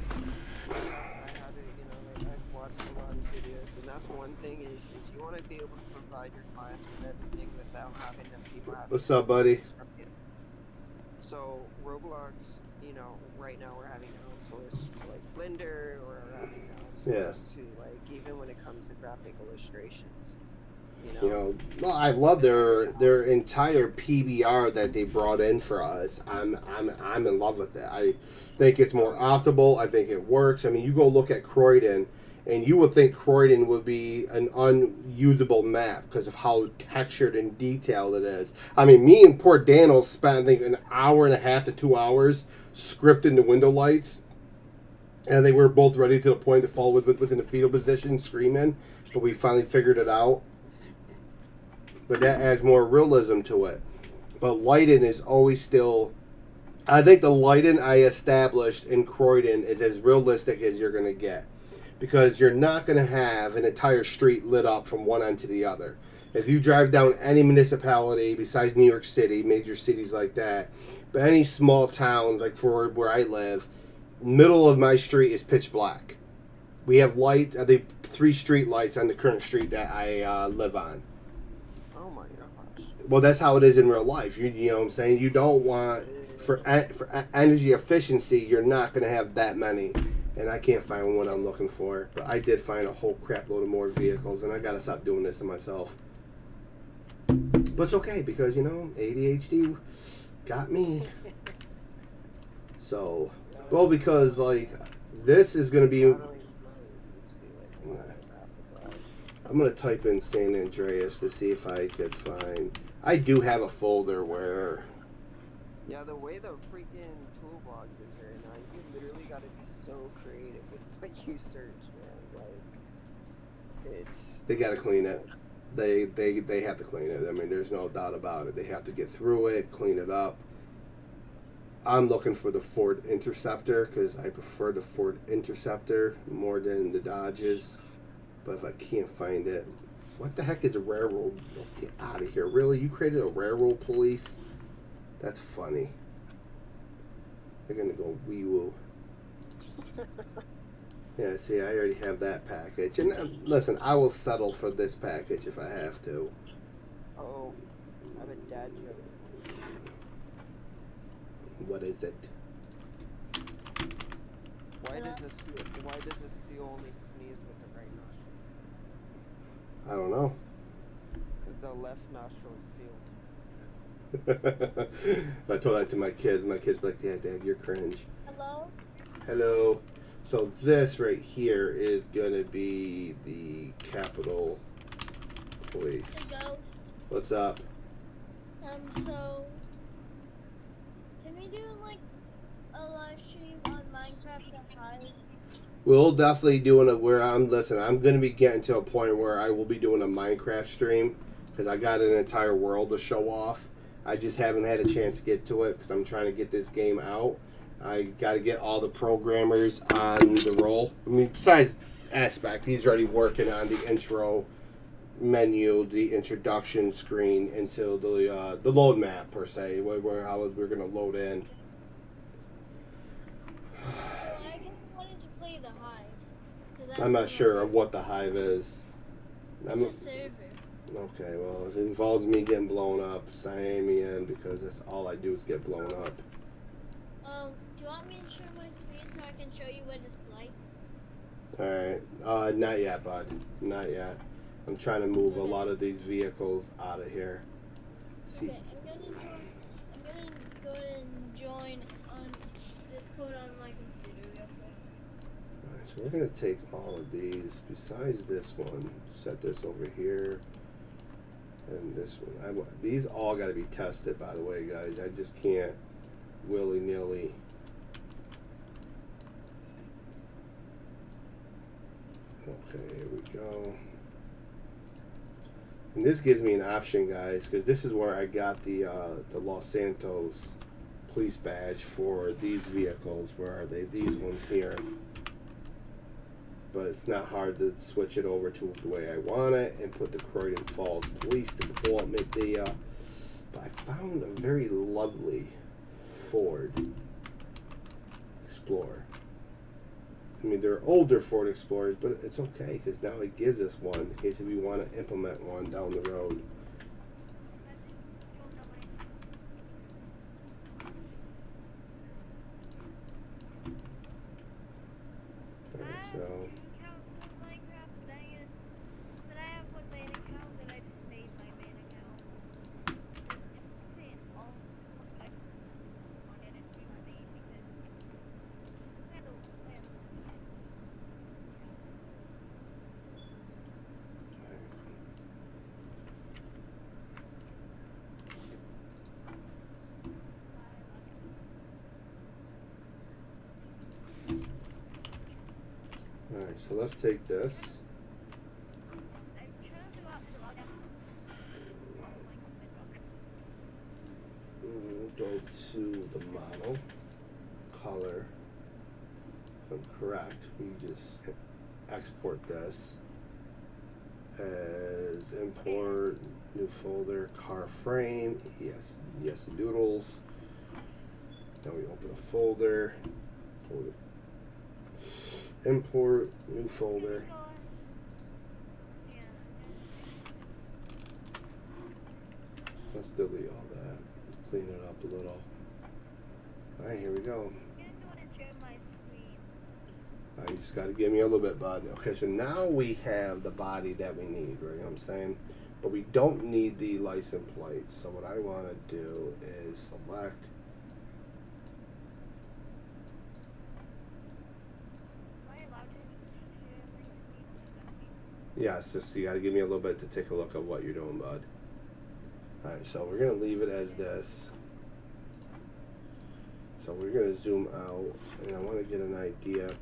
I had to, you know, like, I've watched a lot of videos, and that's one thing is you want to be able to provide your clients with everything without having them people have. What's up, buddy? So, Roblox you know, right now we're having to outsource to like Blender, or we're having to Yeah. outsource to like even when it comes to graphic illustrations, you You know. know, well, I love their entire PBR that they brought in for us. I'm in love with it. I think it's more optimal. I think it works. I mean, you go look at Croydon, and you would think Croydon would be an unusable map because of how textured and detailed it is. I mean, me and poor Daniel spent, I think, an hour and a half to 2 hours scripting the window lights, and they were both ready to the point to fall within the fetal position, screaming. But we finally figured it out. But that adds more realism to it. But lighting is always still. I think the lighting I established in Croydon is as realistic as you're going to get. Because you're not going to have an entire street lit up from one end to the other. If you drive down any municipality besides New York City, major cities like that, but any small towns like for where I live, middle of my street is pitch black. We have light, I think 3 street lights on the current street that I live on. Oh my gosh. Well, that's how it is in real life. You know what I'm saying? You don't want for energy efficiency. You're not going to have that many, and I can't find what I'm looking for. But I did find a whole crap load of more vehicles, and I got to stop doing this to myself. But it's okay because you know ADHD got me. So, well, because like this is going to be. I'm going to type in San Andreas to see if I could find. I do have a folder where. Yeah, the way the freaking toolbox is right now, you literally got to be so creative with what you search, man. Like, it's. They got to clean it. They have to clean it. I mean, there's no doubt about it. They have to get through it, clean it up. I'm looking for the Ford Interceptor because I prefer the Ford Interceptor more than the Dodges. But if I can't find it, what the heck is a railroad? Oh, get out of here. Really? You created a railroad police? That's funny. They're going to go wee-woo. Yeah, see, I already have that package. And listen, I will settle for this package if I have to. Oh, I have a dad joke. What is it? Why does the seal only sneeze with the right nostril? I don't know. Because the left nostril is sealed. If I told that to my kids be like, yeah, Dad, you're cringe. Hello? Hello. So this right here is going to be the Capitol Police. The ghost. What's up? So can we do like a live stream on Minecraft the Hive? We'll definitely doing it where I'm going to be getting to a point where I will be doing a Minecraft stream because I got an entire world to show off. I just haven't had a chance to get to it because I'm trying to get this game out. I got to get all the programmers on the roll. I mean, besides Aspect, he's already working on the intro menu, the introduction screen into the load map per se, where we're going to load in. I just wanted to play the Hive. 'Cause that's I'm not what sure of what the Hive is. It's a server. Okay, well, if it involves me getting blown up, sign me in because that's all I do is get blown up. Do you want me to share my screen so I can show you what it's like? Alright, not yet, bud. Not yet. I'm trying to move a Okay. lot of these vehicles out of here. See, Okay, I'm gonna go and join on Discord on my computer real quick. alright, so we're going to take all of these, besides this one, set this over here, and this one. These all got to be tested, by the way, guys. I just can't willy-nilly. Okay, here we go. And this gives me an option, guys, because this is where I got the Los Santos police badge for these vehicles. Where are they? These ones here. But it's not hard to switch it over to the way I want it and put the Croydon Falls Police to pull up, make the. But I found a very lovely Ford Explorer. I mean, they're older Ford Explorers, but it's okay because now it gives us one in case if we want to implement one down the road. so let's take this. Go to the model, color. If I'm correct, we just export this as import, new folder, car frame, yes doodles. Now we open a folder, import, new folder. Let's delete all that, clean it up a little. Alright, here we go. You just got to give me a little bit, bud. Okay, so now we have the body that we need, right? You know what I'm saying? But we don't need the license plates. So what I want to do is select. Yeah, it's just you got to give me a little bit to take a look at what you're doing, bud. All right, so we're going to leave it as this. So we're going to zoom out, and I want to get an idea.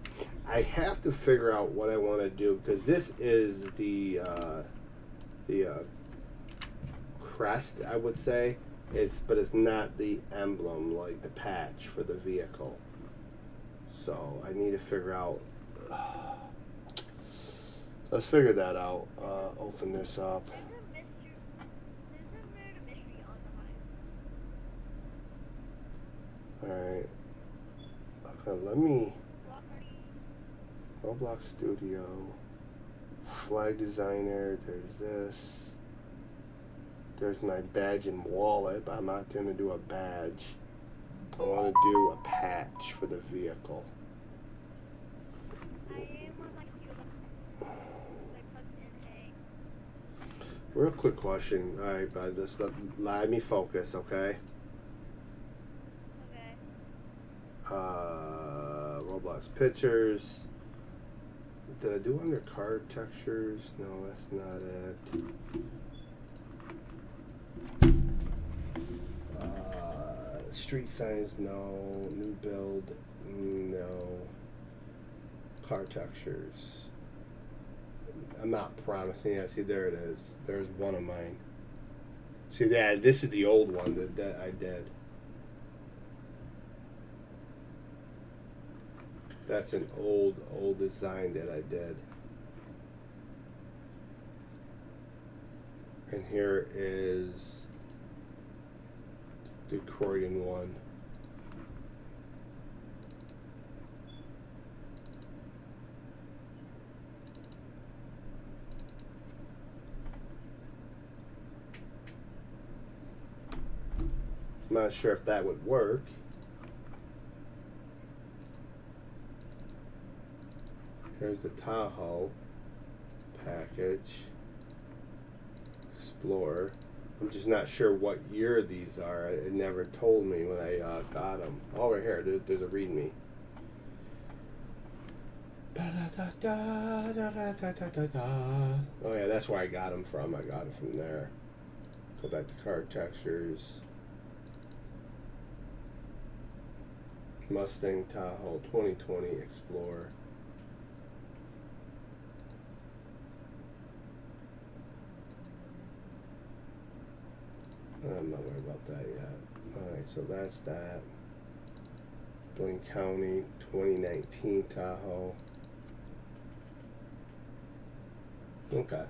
I have to figure out what I want to do, because this is the crest, I would say. But it's not the emblem, like the patch for the vehicle. So I need to figure out. Let's figure that out. Open this up. Alright. Okay, let me. Roblox Studio. Flag Designer. There's this. There's my badge and wallet, but I'm not going to do a badge. I want to do a patch for the vehicle. Real quick question. Alright, bud. Just let me focus, okay? Roblox pictures. Did I do under card textures? No, that's not it. Street signs, no. New build, no. Car textures. I'm not promising. Yeah, see, there it is. There's one of mine. See that? This is the old one that I did. That's an old design that I did. And here is the Croydon one. I'm not sure if that would work. Here's the Tahoe package. Explorer. I'm just not sure what year these are. It never told me when I got them. Oh, right here. There's a README. Oh yeah, that's where I got them from. I got them from there. Go back to card textures. Mustang Tahoe 2020 Explorer. I'm not worried about that yet. Alright, so that's that. Blaine County 2019 Tahoe. Okay.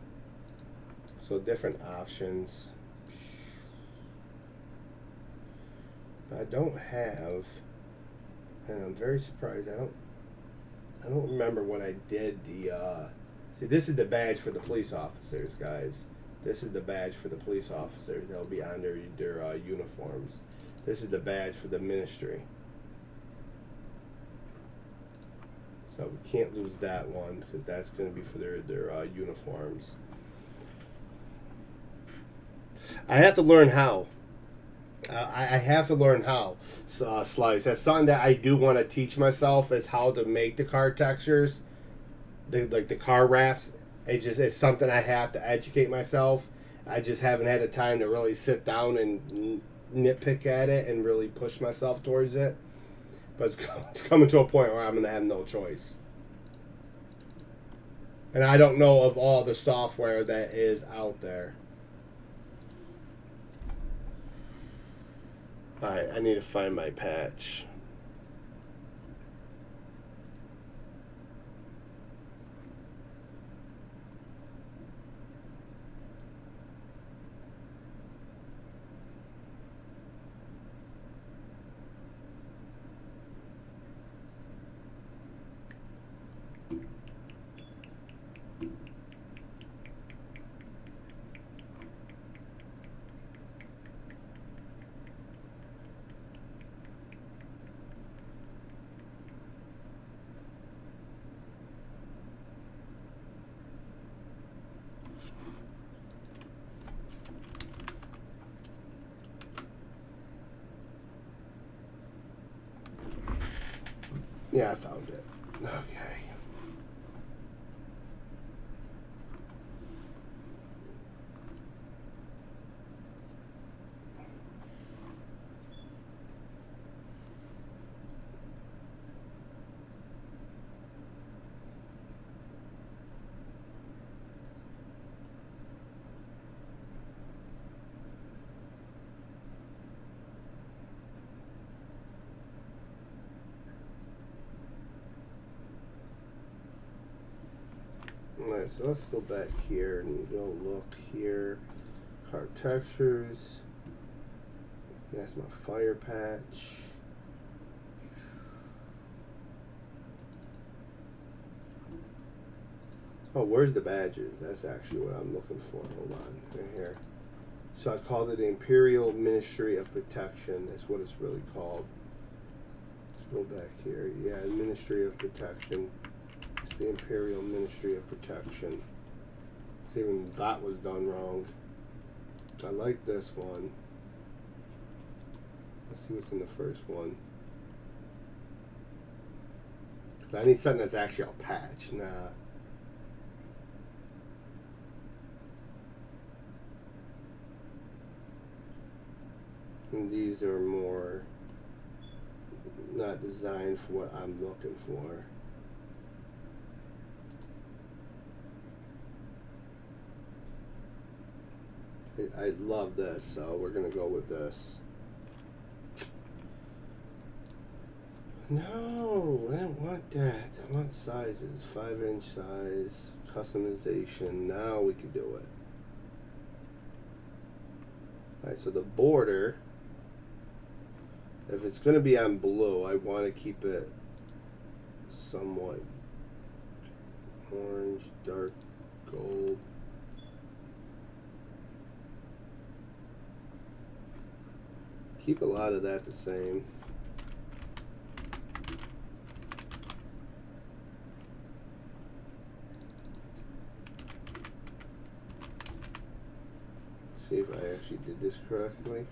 So different options. But I don't have, and I'm very surprised, I don't remember when I did the see, this is the badge for the police officers, guys. This is the badge for the police officers. They'll be on their uniforms. This is the badge for the ministry. So we can't lose that one because that's going to be for their uniforms. I have to learn how. I have to learn how. Slice. That's something that I do want to teach myself is how to make the car textures, like the car wraps. It's something I have to educate myself. I just haven't had the time to really sit down and nitpick at it and really push myself towards it. But it's coming to a point where I'm going to have no choice. And I don't know of all the software that is out there. Alright, I need to find my patch. Yeah, I found it. Okay. Alright, so let's go back here and go look here. Card textures. That's my fire patch. Oh, where's the badges? That's actually what I'm looking for. Hold on, right here. So I called it the Imperial Ministry of Protection. That's what it's really called. Let's go back here. Yeah, Ministry of Protection. It's the Imperial Ministry of Protection. See, even that was done wrong. I like this one. Let's see what's in the first one. 'Cause I need something that's actually a patch, not. And these are more not designed for what I'm looking for. I love this, so we're gonna go with this. No, I don't want that. I want sizes. 5-inch size, customization. Now we can do it. Alright, so the border, if it's gonna be on blue, I want to keep it somewhat orange, dark gold. Keep a lot of that the same. See if I actually did this correctly.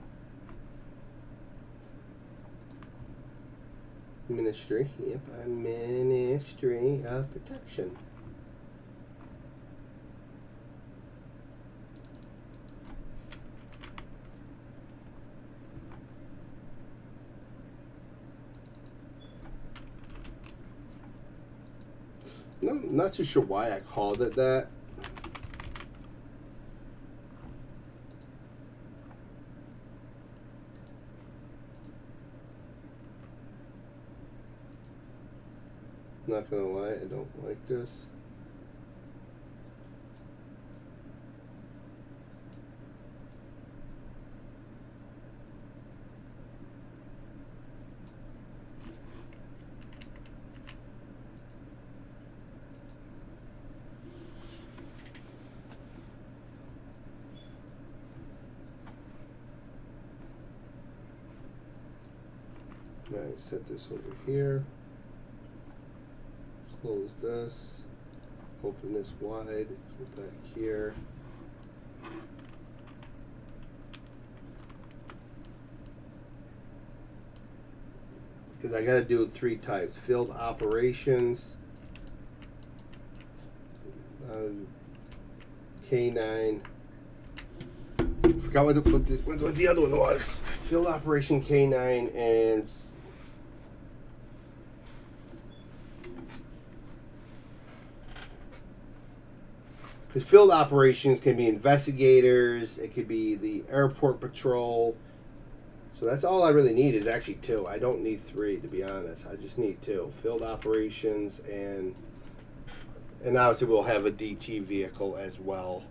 Ministry, yep, I'm Ministry of Protection. No, I'm not too sure why I called it that. Not gonna lie, I don't like this. Now set this over here. Close this. Open this wide. Go back here. Because I got to do 3 types: field operations, K9. I forgot what the other one was. Field operation K9 and Because field operations can be investigators, it could be the airport patrol. So that's all I really need is actually 2. I don't need 3, to be honest. I just need 2. Field operations and obviously we'll have a DT vehicle as well.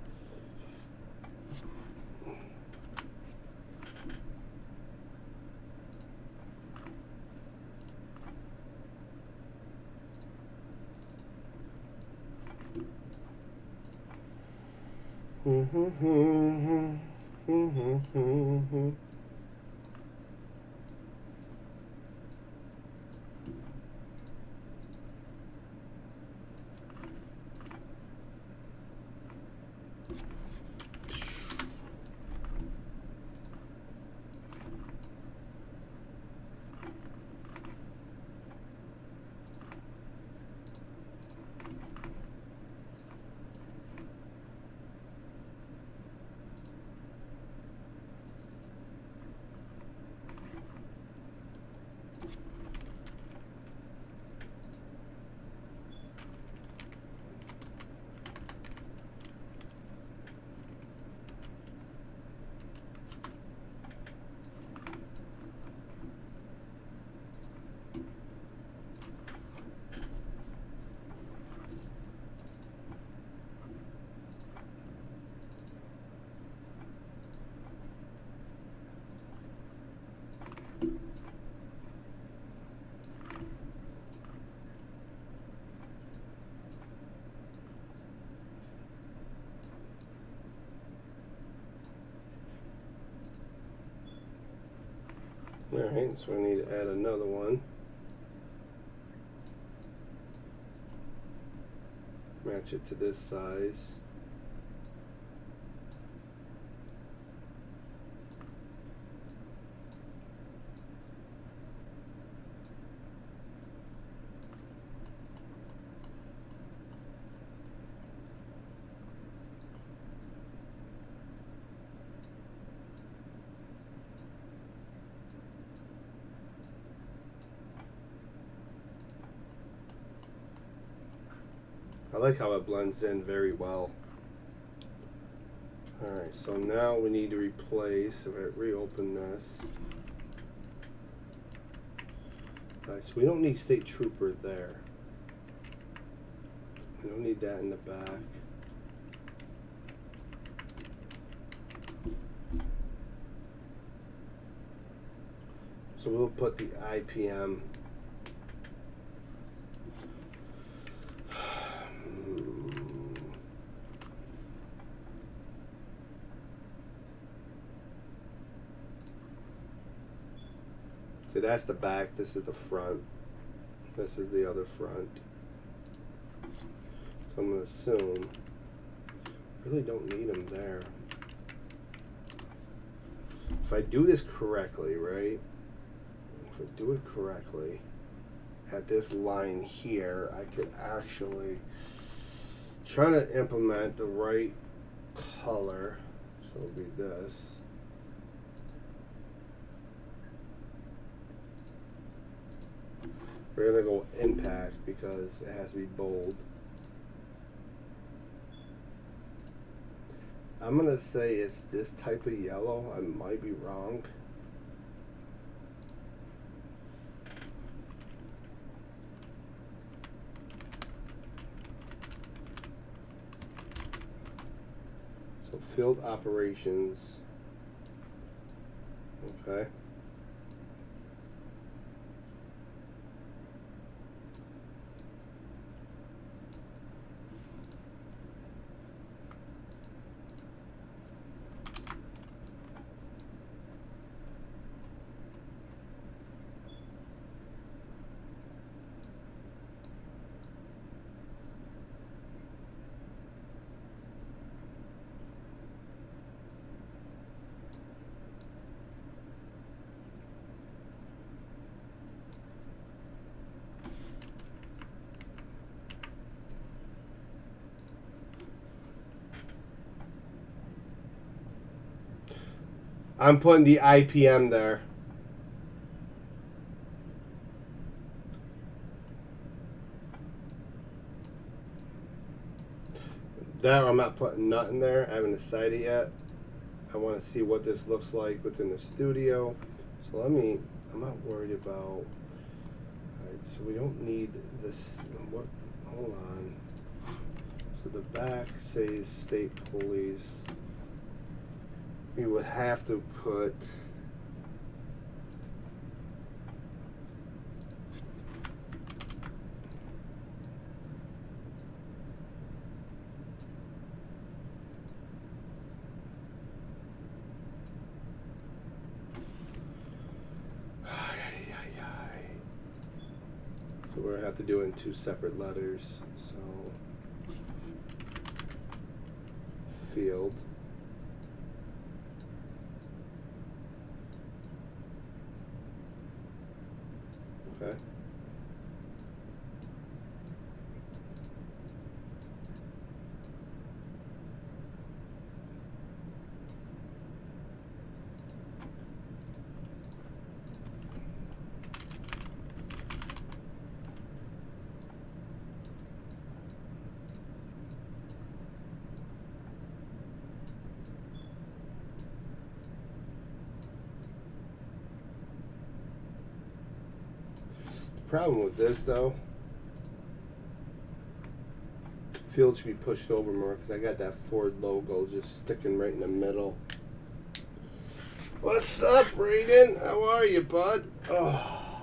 Alright, so I need to add another one. Match it to this size. I like how it blends in very well. Alright, so now we need to replace, if I reopen this. Alright, so we don't need State Trooper there. We don't need that in the back. So we'll put the IPM. See, that's the back, this is the front. This is the other front. So I'm going to assume, really don't need them there. If I do this correctly, right? If I do it correctly, at this line here, I could actually try to implement the right color. So it'll be this. We're gonna go impact because it has to be bold. I'm gonna say it's this type of yellow. I might be wrong. So field operations. Okay. I'm putting the IPM there. That I'm not putting nothing there. I haven't decided yet. I want to see what this looks like within the studio. So I'm not worried about. Alright, so we don't need this. What? Hold on. So the back says State Police. We would have to put. So we're gonna have to do it in two separate letters. So field. Okay. Problem with this though, field should be pushed over more because I got that Ford logo just sticking right in the middle. What's up, Raiden? How are you, bud? Oh.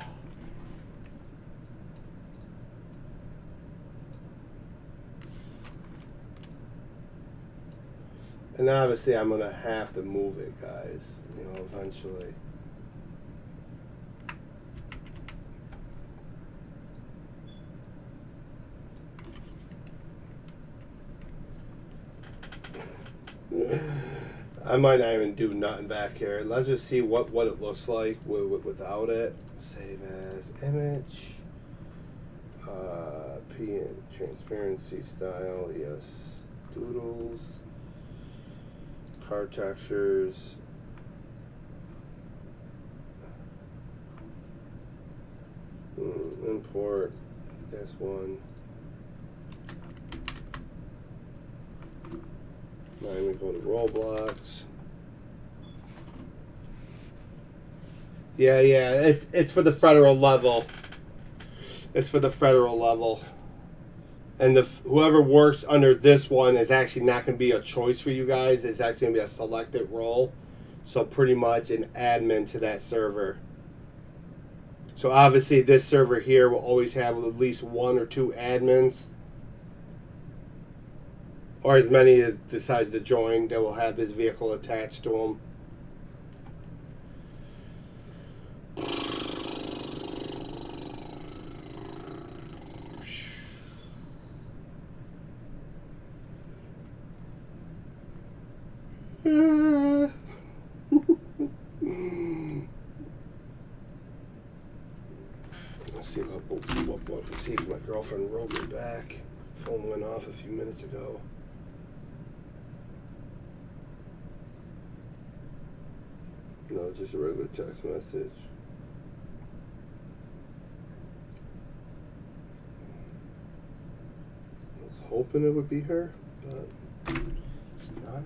And obviously I'm gonna have to move it, guys, you know, eventually. I might not even do nothing back here. Let's just see what it looks like without it. Save as image. PN transparency style. Yes. Doodles. Car textures. Import. That's one. Now we go to Roblox. Yeah, it's for the federal level. It's for the federal level. And whoever works under this one is actually not going to be a choice for you guys. It's actually going to be a selected role. So pretty much an admin to that server. So obviously this server here will always have at least one or two admins. Or as many as decides to join, that will have this vehicle attached to them. Let's see let's see if my girlfriend wrote me back. Phone went off a few minutes ago. No, just a regular text message. I was hoping it would be her, but it's not.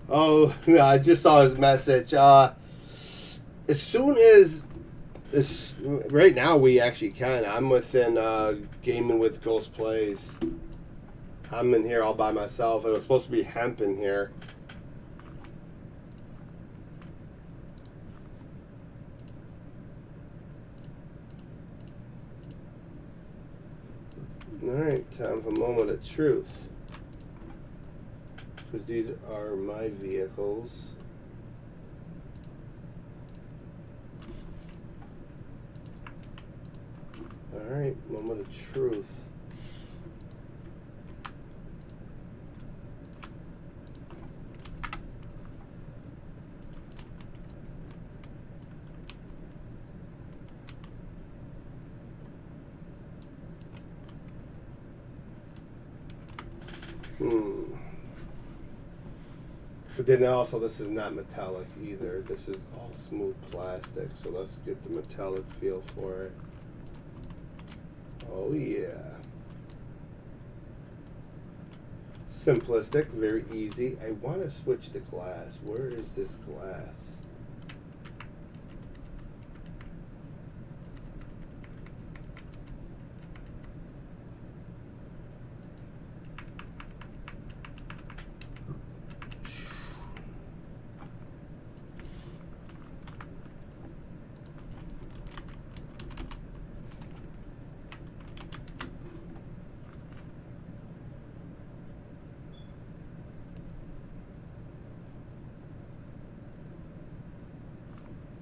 Oh, yeah, I just saw his message. As soon as right now we actually can. I'm within Gaming with Ghost Plays. I'm in here all by myself. It was supposed to be Hemp in here. Alright, time for a moment of truth. Because these are my vehicles. Alright, moment of truth. But then also, this is not metallic either. This is all smooth plastic. So let's get the metallic feel for it. Oh yeah. Simplistic, very easy. I want to switch the glass. Where is this glass?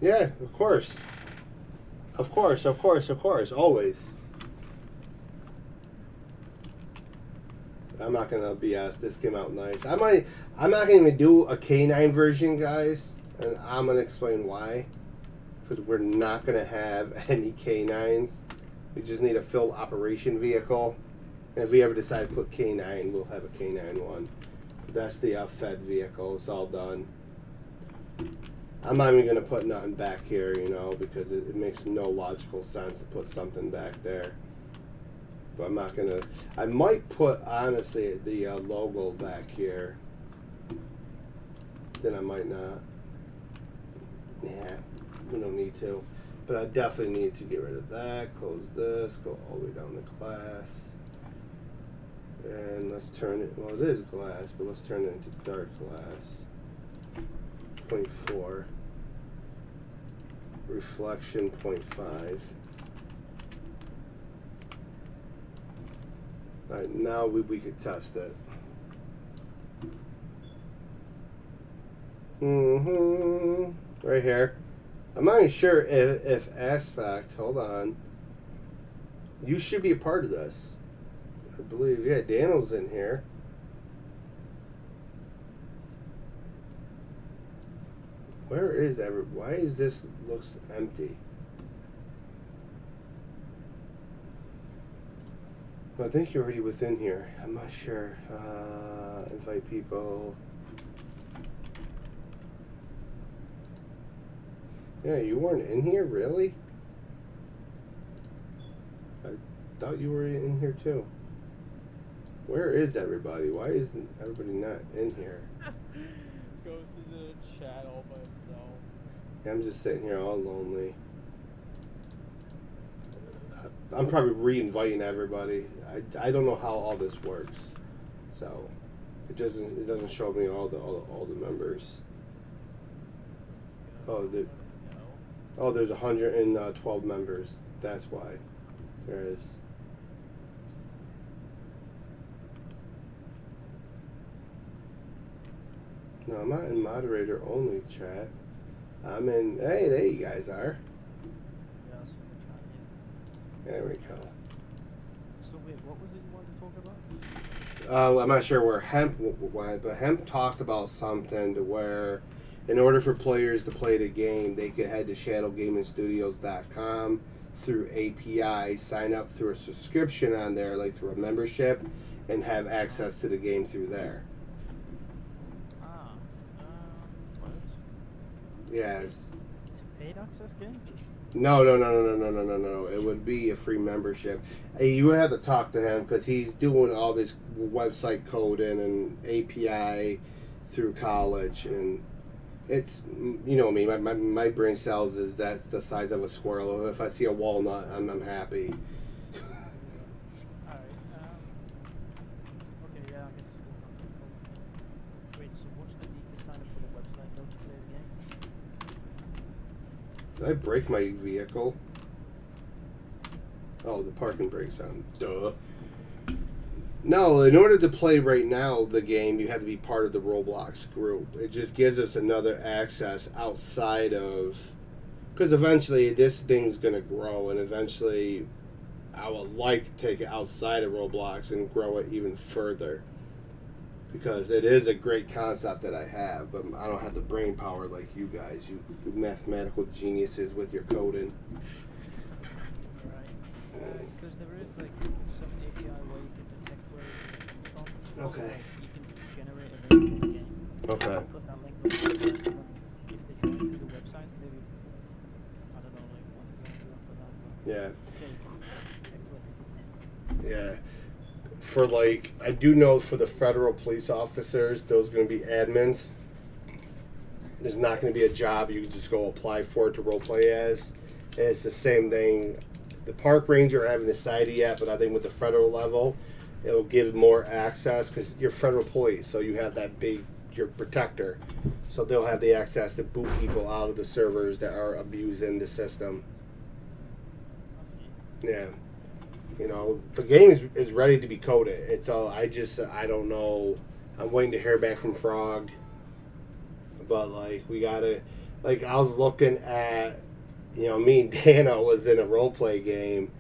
Yeah, of course. Of course, of course, of course, always. I'm not gonna BS. This came out nice. I'm not gonna even do a K9 version, guys, and I'm gonna explain why. Because we're not gonna have any K9s. We just need a filled operation vehicle. And if we ever decide to put K9, we'll have a K9 one. That's the fed vehicle. It's all done. I'm not even gonna put nothing back here, you know, because it makes no logical sense to put something back there. But I'm not gonna. I might put, honestly, the logo back here. Then I might not. Yeah, we don't need to. But I definitely need to get rid of that. Close this. Go all the way down to glass. And let's turn it. Well, it is glass, but let's turn it into dark glass. 0.4. Reflection 0.5. Alright, now we could test it. Right here. I'm not even sure if Aspect, hold on. You should be a part of this. I believe, yeah, Daniel's in here. Where is why is this looks empty? Well, I think you're already within here. I'm not sure. Invite people. Yeah, you weren't in here, really? I thought you were in here too. Where is everybody? Why isn't everybody not in here? Ghost is in a chat all by himself. Yeah, I'm just sitting here all lonely. I'm probably re-inviting everybody. I don't know how all this works, so it doesn't show me all the members. Oh, there's 112 members. That's why. There is. No, I'm not in moderator only chat. I'm in. Hey, there you guys are. There we go. So wait, what was it you wanted to talk about? I'm not sure where Hemp went, but Hemp talked about something to where, in order for players to play the game, they could head to ShadowGamingStudios.com through API, sign up through a subscription on there, like through a membership, and have access to the game through there. What? Yes. Paid access game? No. It would be a free membership. You would have to talk to him because he's doing all this website coding and API through college, and it's, you know me, my brain cells is that's the size of a squirrel. If I see a walnut, I'm happy. Alright, okay, yeah, I guess we'll have to go. Wait, so what's the need to sign up for the website though to play the game? Did I break my vehicle? Oh, the parking brake's on. Duh. No, in order to play right now the game, you have to be part of the Roblox group. It just gives us another access outside of... Because eventually this thing's going to grow, and eventually I would like to take it outside of Roblox and grow it even further. Because it is a great concept that I have, but I don't have the brain power like you guys, you mathematical geniuses with your coding. Right. Because there is like some API where you can detect where it's from. Okay. Like, you can generate a very good game. Okay. I'll put that Yeah. Yeah, you can. Yeah. For like, I do know for the federal police officers, those going to be admins. There's not going to be a job you can just go apply for it to role play as. And it's the same thing. The park ranger I haven't decided yet, but I think with the federal level, it'll give more access because you're federal police, so you have that big, your protector. So they'll have the access to boot people out of the servers that are abusing the system. Yeah. You know, the game is ready to be coded. It's all, I don't know. I'm waiting to hear back from Frog. But, like, we gotta, like, I was looking at, you know, me and Dano was in a roleplay game.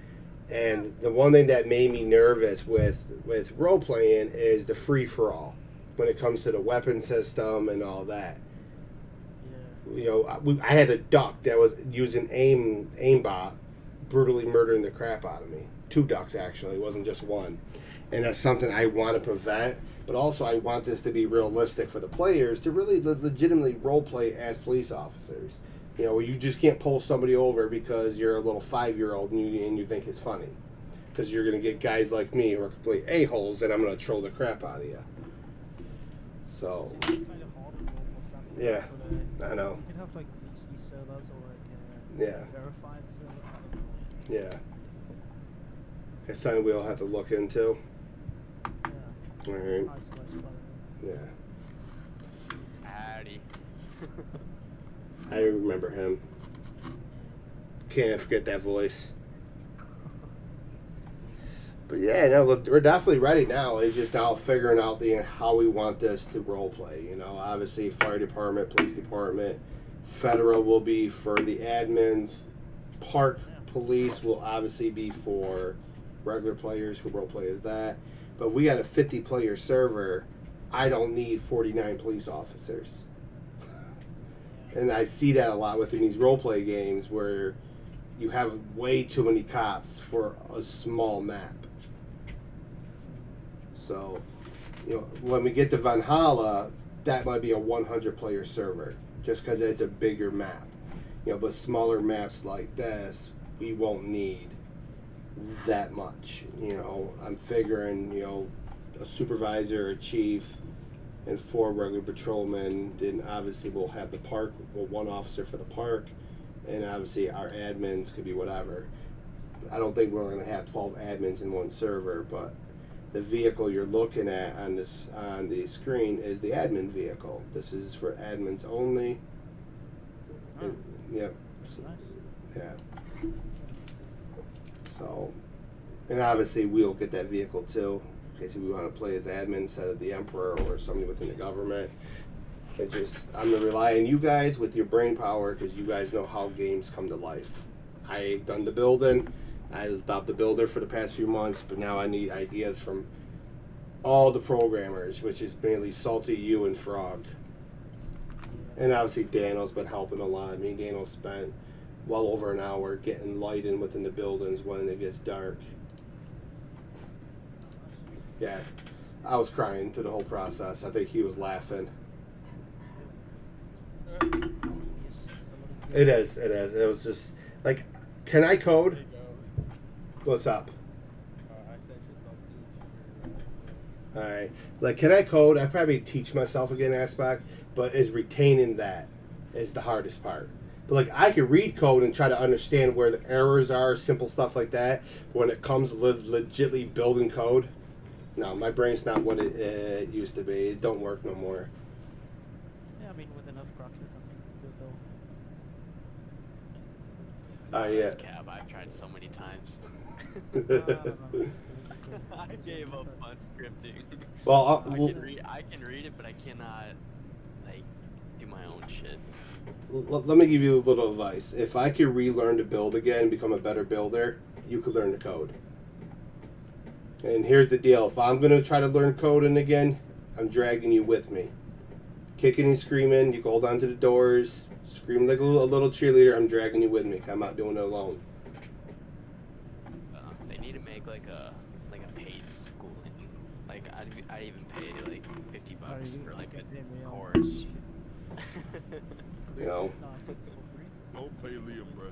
And the one thing that made me nervous with role-playing is the free-for-all. When it comes to the weapon system and all that. Yeah. You know, I had a duck that was using aimbot, brutally murdering the crap out of me. 2 ducks, actually. It wasn't just one. And that's something I want to prevent. But also, I want this to be realistic for the players to really legitimately role-play as police officers. You know, you just can't pull somebody over because you're a little 5-year-old and you think it's funny. Because you're going to get guys like me who are complete a-holes and I'm going to troll the crap out of you. So, It's kind of hard to roll what's yeah, happening, but, I know. You can have like VC servers or like Yeah. verified servers. I don't know. Yeah. It's something we'll have to look into. Yeah. Alright. Isolate player. Yeah. Howdy. I remember him. Can't forget that voice. But yeah, no, look, we're definitely ready now. It's just now figuring out how we want this to role play. You know, obviously, fire department, police department, federal will be for the admins. Park police will obviously be for regular players who role play as that. But if we got a 50-player server, I don't need 49 police officers. And I see that a lot within these role play games where you have way too many cops for a small map. So, you know, when we get to Valhalla, that might be a 100-player server just because it's a bigger map. You know, but smaller maps like this, we won't need that much. You know, I'm figuring, you know, a supervisor, a chief, and 4 regular patrolmen. Then obviously we'll have the park, 1 officer for the park, and obviously our admins could be whatever. I don't think we're going to have 12 admins in one server, but the vehicle you're looking at on the screen is the admin vehicle. This is for admins only. Oh. Yep. Nice. Yeah. So, and obviously we'll get that vehicle too, in case we want to play as admin instead of the emperor or somebody within the government. It's just, I'm gonna rely on you guys with your brain power because you guys know how games come to life. I've done the building. I was about the builder for the past few months, but now I need ideas from all the programmers, which is mainly Salty, you, and Frog. And obviously Daniel's been helping a lot. Me and Daniel spent well over an hour getting light in within the buildings when it gets dark. Yeah, I was crying through the whole process. I think he was laughing. It is. It was just like, can I code? What's up? I sent you something. Alright. Like, can I code? I probably teach myself again aspect, but is retaining that is the hardest part. But like, I can read code and try to understand where the errors are, simple stuff like that. But when it comes to legitly building code, no, my brain's not what it used to be. It don't work no more. Yeah, I mean, with enough practice, I think good though. Yeah. This cab I've tried so many times. I gave up on scripting. Well, I can read it, but I cannot like do my own shit. let me give you a little advice. If I could relearn to build again and become a better builder, you could learn to code. And here's the deal. If I'm going to try to learn coding again, I'm dragging you with me. Kicking and screaming. You can hold on to the doors. Scream like a little cheerleader. I'm dragging you with me. I'm not doing it alone. They need to make like a paid schooling. Like I'd even pay like $50 for like a course. You know. No, I took it for free. Don't pay Liam, bro.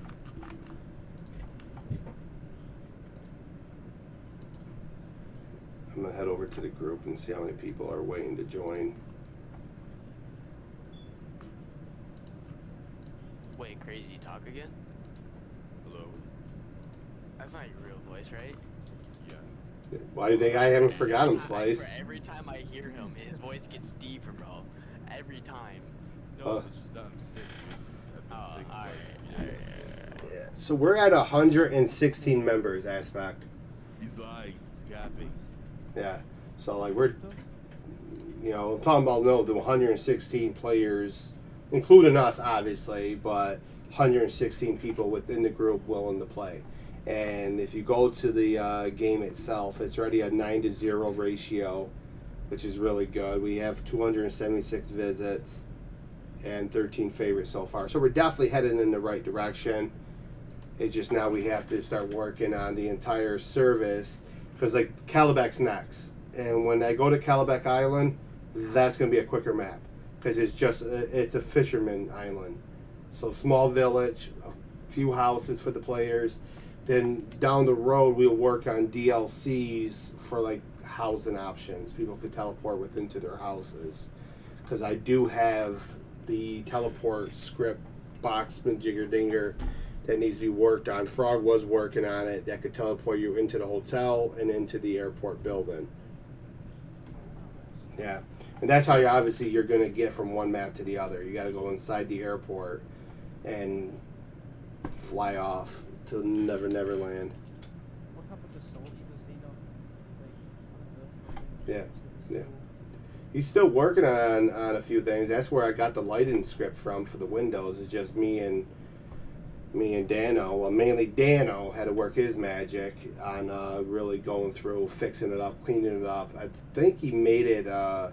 head over to the group and see how many people are waiting to join. Wait, crazy talk again? Hello. That's not your real voice, right? Yeah. Why do you think I haven't forgot him, I Slice? swear, every time I hear him, his voice gets deeper, bro. Every time. No, it's just that I'm sick, dude. I've been Oh, sick. alright. Yeah. So we're at 116 members, Aspect. He's lying. He's capping. Yeah. So like we're, you know, I'm talking about the 116 players, including us, obviously, but 116 people within the group willing to play. And if you go to the game itself, it's already a 9-0 ratio, which is really good. We have 276 visits and 13 favorites so far. So we're definitely heading in the right direction. It's just now we have to start working on the entire service, because like Calabac next. And when I go to Calabac Island, that's going to be a quicker map, because it's a fisherman island. So small village, a few houses for the players. Then down the road, we'll work on DLCs for like housing options. People could teleport within to their houses, because I do have the teleport script Boxman Jigger Dinger that needs to be worked on. Frog was working on it, that could teleport you into the hotel and into the airport building. Yeah, and that's how you're going to get from one map to the other. You got to go inside the airport and fly off to Never Never Land. What happened to Salty? Does he not Yeah, yeah. still- He's still working on a few things. That's where I got the lighting script from for the windows. It's just me and Dano. Well, mainly Dano had to work his magic on really going through, fixing it up, cleaning it up. I think he made it. I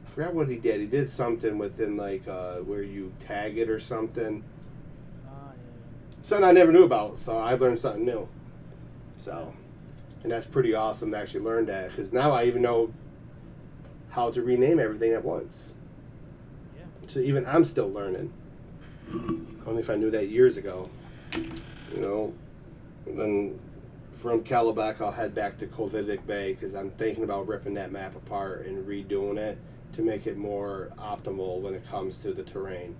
forgot what he did. He did something within like where you tag it or something. Yeah. Something I never knew about. So I learned something new. So, and that's pretty awesome to actually learn that, because now I even know how to rename everything at once. Yeah. So even I'm still learning. Only if I knew that years ago. You know. And then from Calabac, I'll head back to Kovivic Bay, because I'm thinking about ripping that map apart and redoing it to make it more optimal when it comes to the terrain.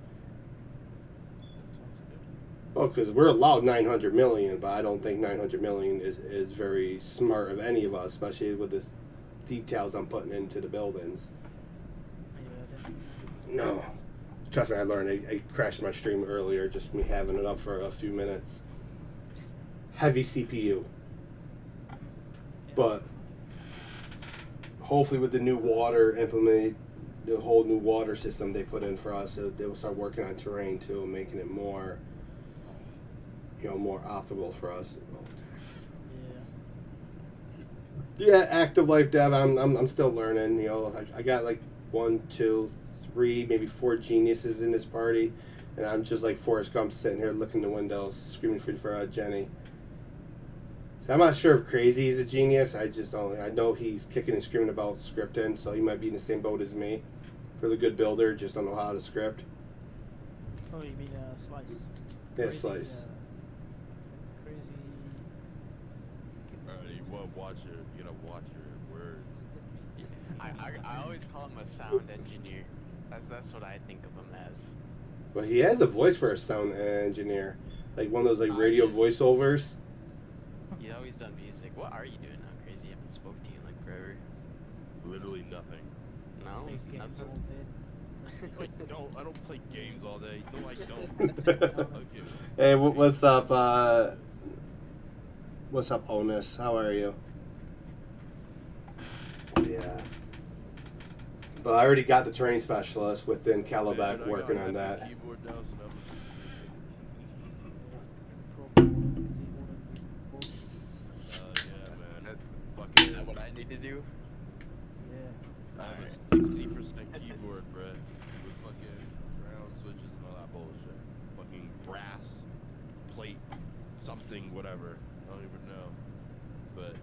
Well, because we're allowed 900 million, but I don't think 900 million is very smart of any of us, especially with the details I'm putting into the buildings. No. Trust me, I learned. I crashed my stream earlier, just me having it up for a few minutes. Heavy CPU. But hopefully with the new water the whole new water system they put in for us, they will start working on terrain too, and making it more, more optimal for us. Yeah, active life dev. I'm still learning. I got like 1, 2, 3, maybe 4 geniuses in this party, and I'm just like Forrest Gump sitting here looking in the windows, screaming for Jenny. So I'm not sure if Crazy is a genius. I just don't. I know he's kicking and screaming about scripting, so he might be in the same boat as me. For the good builder, just don't know how to script. Oh, you mean Slice? Yeah, Crazy, Slice. Crazy. Alright, you gotta watch your words. I always call him a sound engineer. That's what I think of him as. Well, he has a voice for a sound engineer, like one of those like radio Yes. voiceovers. He's always done music. What are you doing now, Crazy? I haven't spoke to you in like forever. Literally nothing. No? Plays games Nothing? all day. No, I don't play games all day. No, I don't. Okay. Hey, what's up? What's up, Onus? How are you? Yeah. But I already got the terrain specialist within Calabac Man, I working got on that that. keyboard down, so now yeah, man. Is that what I need to do? Yeah. I have Alright. a 60% keyboard, bruh, with fucking round switches and all that bullshit. Fucking brass plate, something, whatever. I don't even know. But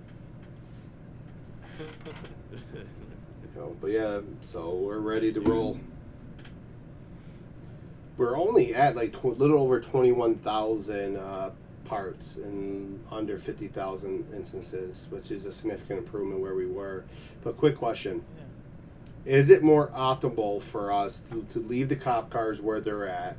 But yeah, so we're ready to roll. We're only at like little over 21,000 parts in under 50,000 instances, which is a significant improvement where we were. But quick question. Yeah. Is it more optimal for us to leave the cop cars where they're at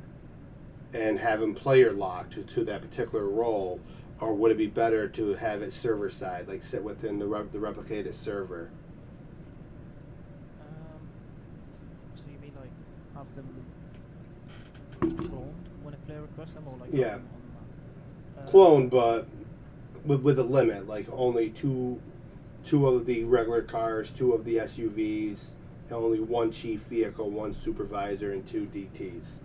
and have them player locked to that particular role, or would it be better to have it server side, like sit within the replicated server? So you mean like have them cloned when a player requests them, or like Yeah. have them on the map? Clone, but with a limit, like only two of the regular cars, 2 of the SUVs, and only 1 chief vehicle, 1 supervisor, and 2 DTs.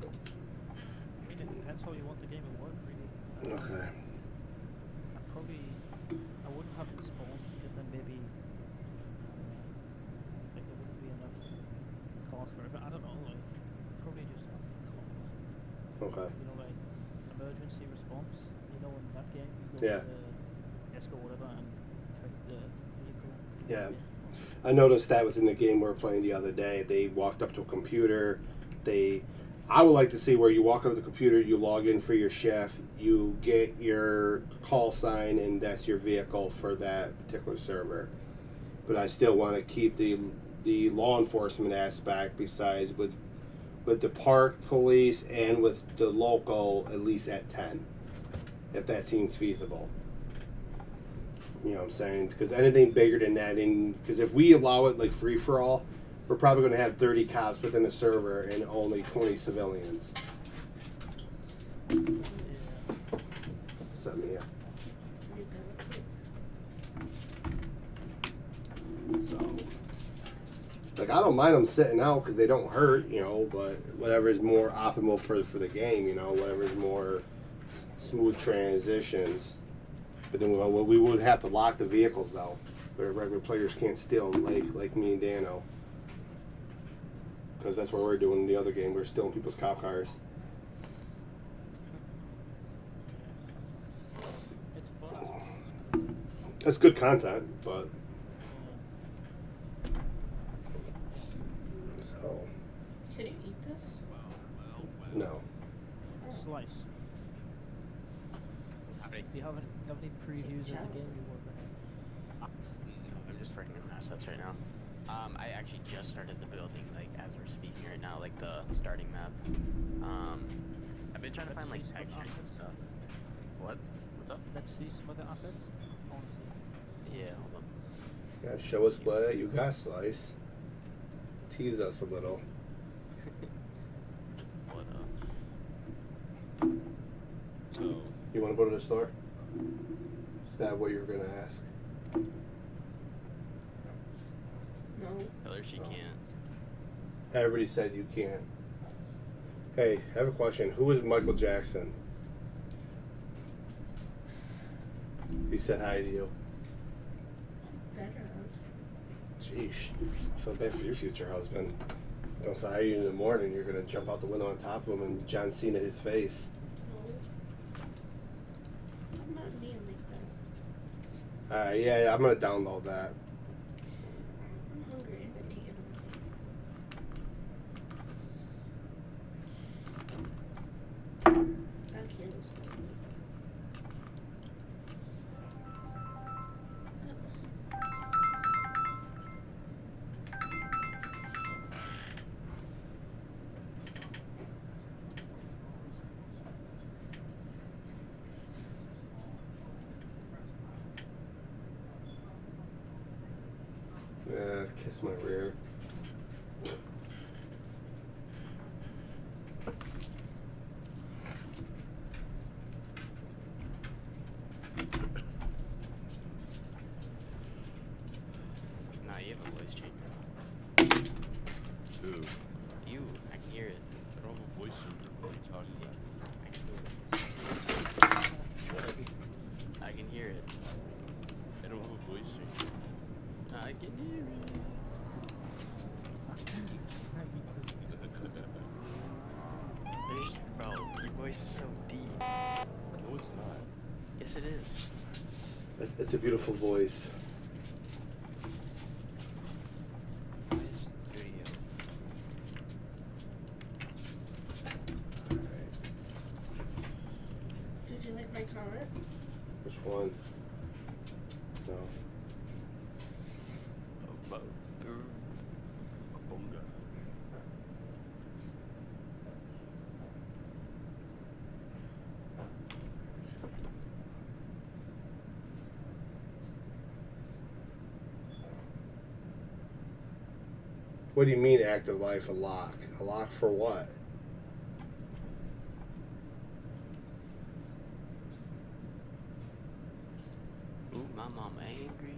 I mean, it depends how you want the game to work, really. Okay. I wouldn't have them spawn because then maybe like there wouldn't be enough cars for it. But I don't know, like probably just have clones. Okay. You know, like emergency response. You know, in that game, you go Yeah. to the ESCO or whatever and take the vehicle. Yeah. I noticed that within the game we were playing the other day. They walked up to a computer. I would like to see where you walk up to the computer, you log in for your shift, you get your call sign, and that's your vehicle for that particular server. But I still want to keep the law enforcement aspect, besides with the park police and with the local, at least at 10, if that seems feasible. You know what I'm saying? Because anything bigger than that, because if we allow it like free for all, we're probably going to have 30 cops within a server and only 20 civilians. Yeah. Something, yeah. So, like, I don't mind them sitting out because they don't hurt, you know, but whatever is more optimal for the game, you know, whatever is more smooth transitions. But then we would have to lock the vehicles, though, where regular players can't steal them, like me and Dano. Because that's what we're doing in the other game. We're stealing people's cop cars. It's fun. That's good content, but... So, Can you eat this? no. Slice. Do you have any previews of the game you work on? I'm just working on assets right now. I actually just started the building, like, as we're speaking right now, like the starting map. I've been trying to find, like, Let's see some textures and assets. stuff. What's up? Let's see some other assets. I want to see. Yeah, hold on. Yeah, show us what you got, Slice. Tease us a little. What So, You want to go to the store? Is that what you're going to ask? No. Tell her she Oh. can't. Everybody said you can't. Hey, I have a question. Who is Michael Jackson? He said hi to you. Better. Sheesh. I feel bad for your future husband. Don't say hi to you in the morning. You're going to jump out the window on top of him and John Cena his face. No. I'm not being like that. Alright, yeah, I'm going to download that. I'm hungry. I haven't eaten anything. I can't express it. Yeah, kiss my rear. Nah, you have a voice changer. dude, You, I can hear it. I don't have a voice changer. What are you talking about? I can hear it. I don't have a voice changer. I can hear it. There's, bro, your voice is so deep. No, it's not. Yes, it is. It's a beautiful voice. Voice studio. Did you one. No. Bunga. What do you mean active life a lock? A lock for what? Ooh, my mama angry.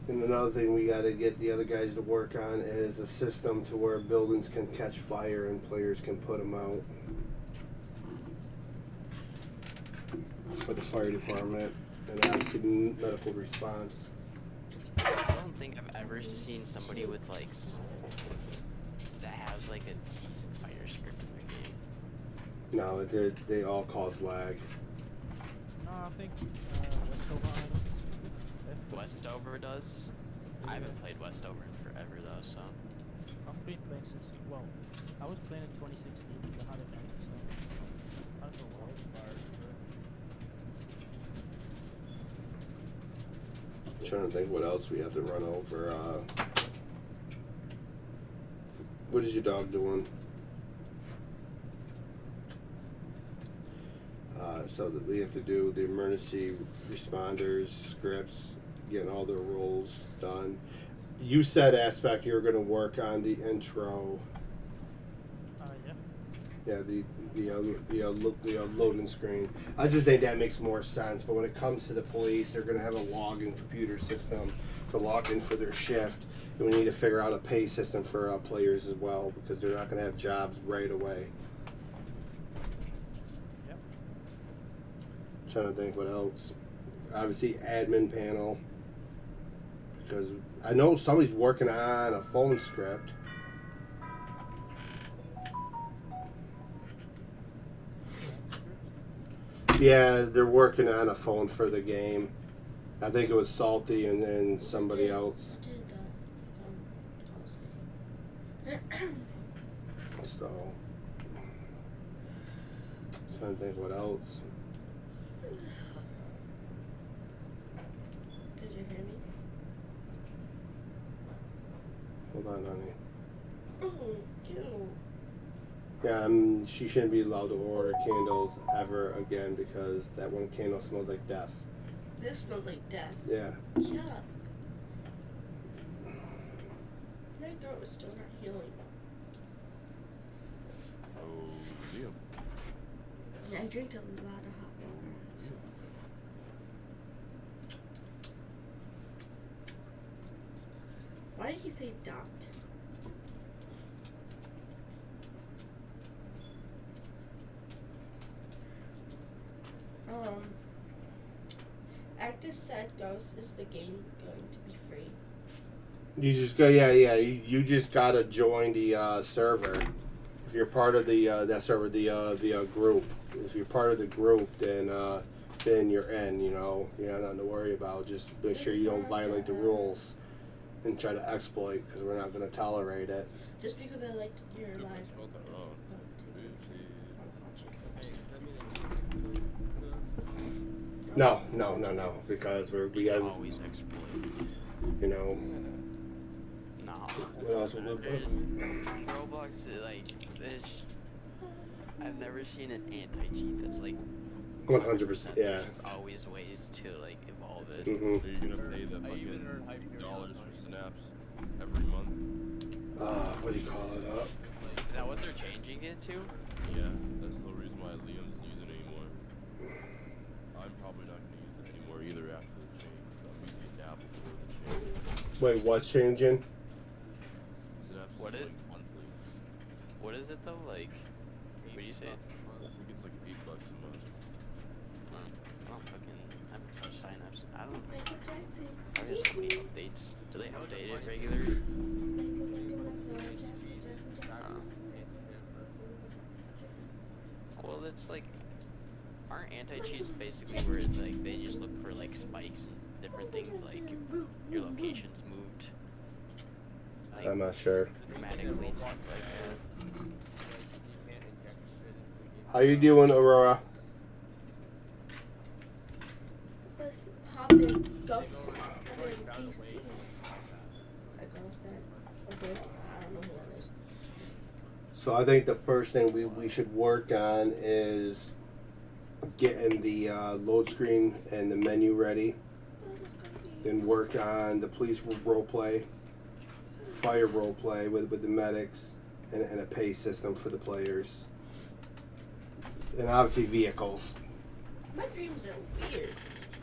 And another thing we got to get the other guys to work on is a system to where buildings can catch fire and players can put them out. For the fire department and obviously medical response. I don't think I've ever seen somebody with like that has like a decent fire script in their game. No, they all cause lag. No, I think Westover Island. Westover does. I haven't played Westover in forever though, so. I've been playing since, well, I was playing in 2016 because I had it then, so. I don't know why. I'm trying to think what else we have to run over. What is your dog doing? So that we have to do the emergency responders scripts, getting all their roles done. You said Aspect you were going to work on the intro. Yeah. Yeah, the loading screen. I just think that makes more sense. But when it comes to the police, they're going to have a login computer system to log in for their shift, and we need to figure out a pay system for players as well because they're not going to have jobs right away. Yep. Trying to think what else. Obviously, admin panel because I know somebody's working on a phone script. Yeah, they're working on a phone for the game. I think it was Salty and then somebody else. So, trying to think what else. Did you hear me? Hold on, honey. Oh, ew. Yeah, she shouldn't be allowed to order candles ever again because that one candle smells like death. This smells like death. Yeah. Yuck. My throat is still not healing. Oh, damn. Yeah, I drank a lot of hot water. So. Why did he say dot? Active said Ghost is the game going to be free. You just go, yeah. You just gotta join the server. If you're part of the that server, the group. If you're part of the group, then you're in. You know, you have nothing to worry about. Just make sure you don't violate the rules and try to exploit because we're not gonna tolerate it. Just because I liked your Yep, I live. spelled that wrong. No, because we got always exploit. you know. No. What else? Roblox, like, I've never seen an anti-cheat that's like 100%. Yeah. There's always ways to like evolve it. Mhm. Are you gonna pay the fucking dollars for snaps every month? What do you call it up? Is that what they're changing it to? Yeah, that's the reason why Liam doesn't use it anymore. I'm probably not gonna use it anymore either after the change. I'm using it now before the change. Wait, what's changing? Snaps What is it- like monthly. What is it though? Like, what do you say? I think it's like $8 a month. Oh, fucking, I haven't touched signups. I don't know. Michael Jackson. I guess so many updates. Do they update it regularly? it's like, aren't anti-cheats basically where it's like they just look for like spikes and different things, like your location's moved, like I'm not sure. dramatically and stuff like that. How you doing, Aurora? Let's hop in. Go. I'm in PC. I got that. Okay. I don't know who that is. So I think the first thing we should work on is getting the load screen and the menu ready. Then work on the police roleplay, fire roleplay with the medics, and a pay system for the players. And obviously vehicles. My dreams are weird.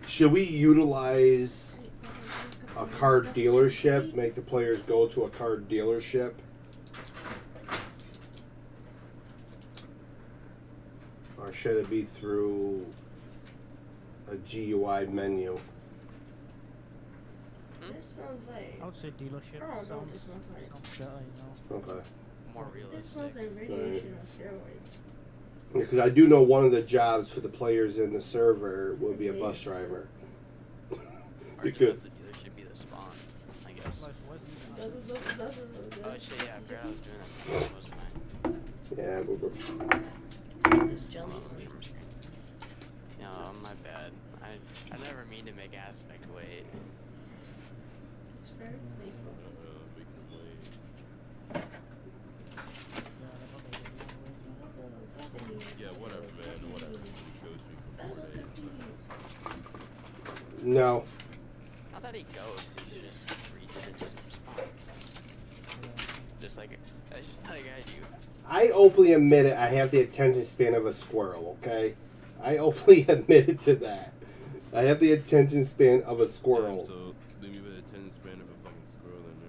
Should we utilize a car dealership? Make the players go to a car dealership? Or should it be through a GUI menu? This smells like. I would say dealership. I don't know what sounds, this smells like. sounds better, you know. Okay. More This smells realistic. like radiation on steroids. Because I do know one of the jobs for the players in the server will be a bus driver. Or You just could. have the dealership be the spawn, I guess. Like, where's the Oh shit, yeah, I forgot I was doing that, wasn't I? Yeah, This jelly. Hold on, let me share my screen. No, my bad. I never mean to make aspect weight. It's very playful. Make them wait. Yeah, whatever, man. Whatever. He goes me for 4 days. no. Not that he ghosts, he just reads it and doesn't respond. Just like, that's just like I do. I openly admit it. I have the attention span of a squirrel. Okay, I openly admitted to that. I have the attention span of a squirrel. Yeah, so then you better attention span of a fucking squirrel in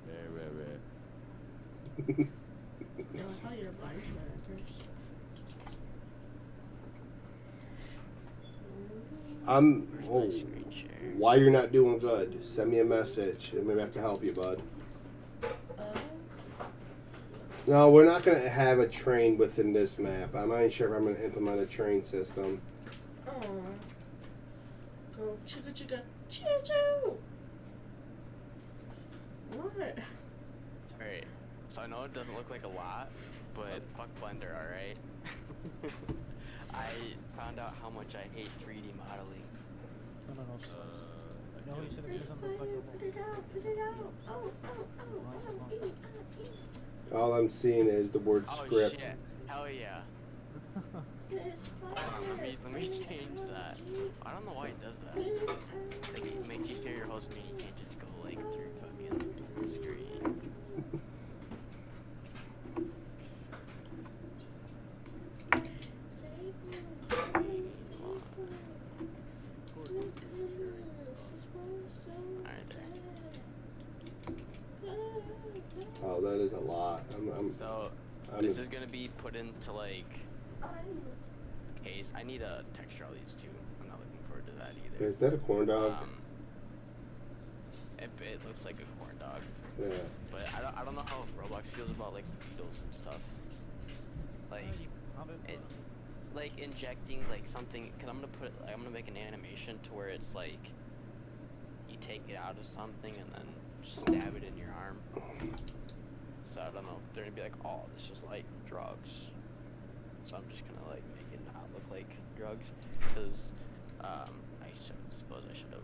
there. Right. No, I thought you were blind to that at first. I'm. Where's Oh, my screen share? why you're not doing good? Send me a message, and maybe I can help you, bud. No, we're not gonna have a train within this map. I'm not even sure if I'm gonna implement a train system. Oh. Go chugga chugga choo choo. What? Alright, so I know it doesn't look like a lot, but fuck Blender, alright? I found out how much I hate 3D modeling. No, no, no. No, you said it It's doesn't fire. look like a Put it out. Put it out. Oh, oh, oh, oh. Eat, eat. All I'm seeing is the word Oh script. shit, hell yeah. There's fire. Hold on, let me change that. I don't know why it does that. Like, it makes you share your whole screen, you can't just go like through fucking screen. Alright, there. Oh, that is a lot. So, I'm this is gonna be put into like case. I need a texture all these too. I'm not looking forward to that either. Is that a corn dog? It looks like a corn dog, Yeah. but I don't know how Roblox feels about like beetles and stuff. Like like injecting like something, cause I'm gonna make an animation to where it's like you take it out of something and then stab it in your arm. So I don't know if they're gonna be like, oh, this is like drugs. So I'm just gonna like make it not look like drugs, cause suppose I should have.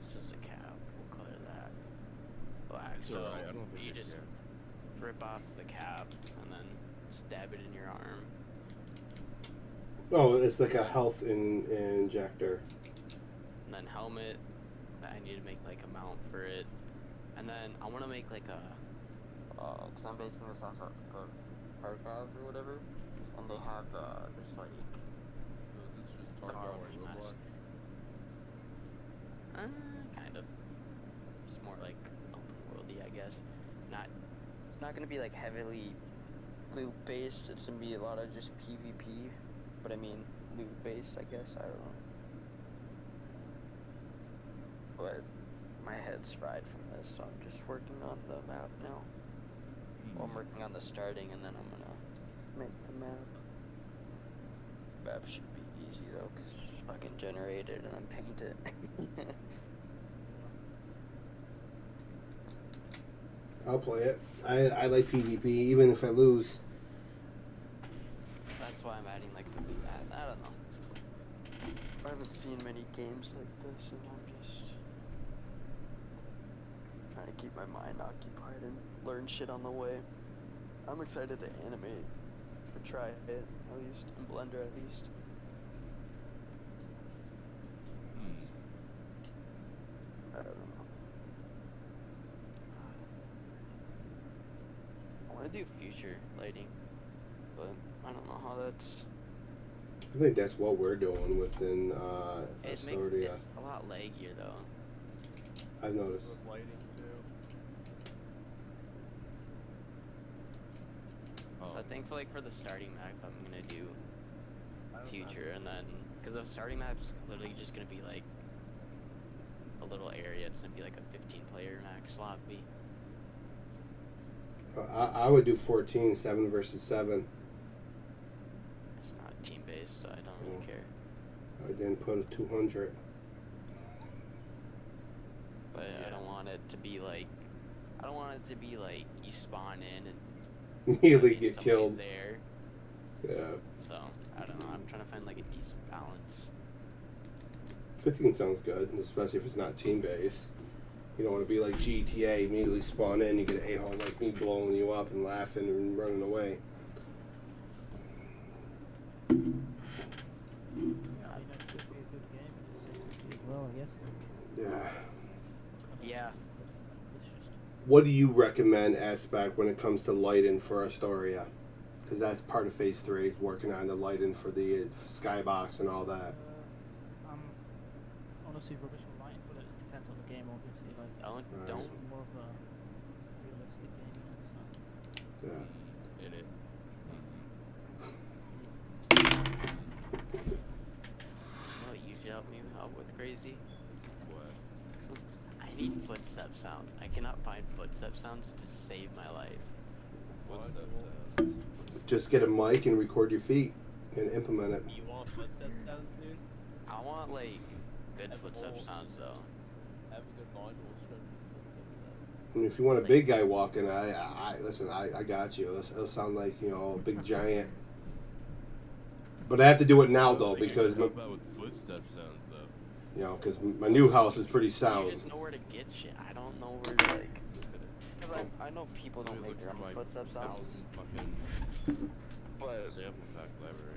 This is a cap. We'll color that black. It's So alright, I don't think you it just can. rip off the cap and then stab it in your arm. Oh, it's like a health injector. And then helmet, I need to make like a mount for it. And then I want to make like a, cause I'm basing this off of Tarkov or whatever. And they have this like, So is this just Tarkov Star or Wars Roblox? mask. Kind of. It's more like open worldy, I guess. It's not gonna be like heavily loot based. It's gonna be a lot of just PvP. But I mean, loot based, I guess. I don't know. But my head's fried from this, so I'm just working on the map now. Well, I'm working on the starting, and then I'm gonna make the map. Map should be easy though, cause it's just fucking generate it and then paint it. I'll play it. I like PvP, even if I lose. That's why I'm adding like the I don't know. I haven't seen many games like this, and I'm just trying to keep my mind occupied and learn shit on the way. I'm excited to animate, or try it at least, in Blender at least. I don't know. I want to do future lighting, but I don't know how that's. I think that's what we're doing within It makes Astoria. it's a lot laggier though. I've noticed. With lighting too. So I think for the starting map, I'm gonna do future, and then because the starting map's literally just gonna be like a little area. It's gonna be like a 15-player max lobby. I would do 14, 7 versus 7. It's not team-based, so I don't really care. I didn't put a 200. But I don't want it to be like, you spawn in and Immediately fucking get somebody's killed. there. Yeah. So I don't know. I'm trying to find like a decent balance. 15 sounds good, especially if it's not team based. You don't want to be like GTA, immediately spawn in, you get an a-hole like me blowing you up and laughing and running away. Yeah, you know, it could be a good game as well, I guess. Yeah. Yeah. It's just What do you recommend aspect when it comes to lighting for Astoria? Because that's part of Phase 3, working on the lighting for the skybox and all that. I'm honestly rubbish with lighting, but it depends on the game, obviously. Like, Don't Right. don't it's more of a realistic game, you know, so. Yeah. In it. You know what you should help me out with, Crazy? What? I need footstep sounds. I cannot find footstep sounds to save my life. What's What? that? Just get a mic and record your feet and implement it. You want footstep sounds, dude? I want like good Have a footstep whole- sounds though. Have a good module script for footstep sounds. I mean, if you want a big guy walking, I got you. It'll sound like, you know, a big giant. But I have to do it now though, Like, you because can help out with footstep sounds though. you know, because my new house is pretty You sound. just know where to get shit. I don't know where to like. Cause I know people don't make their own footstep sounds, Fucking but sample pack library.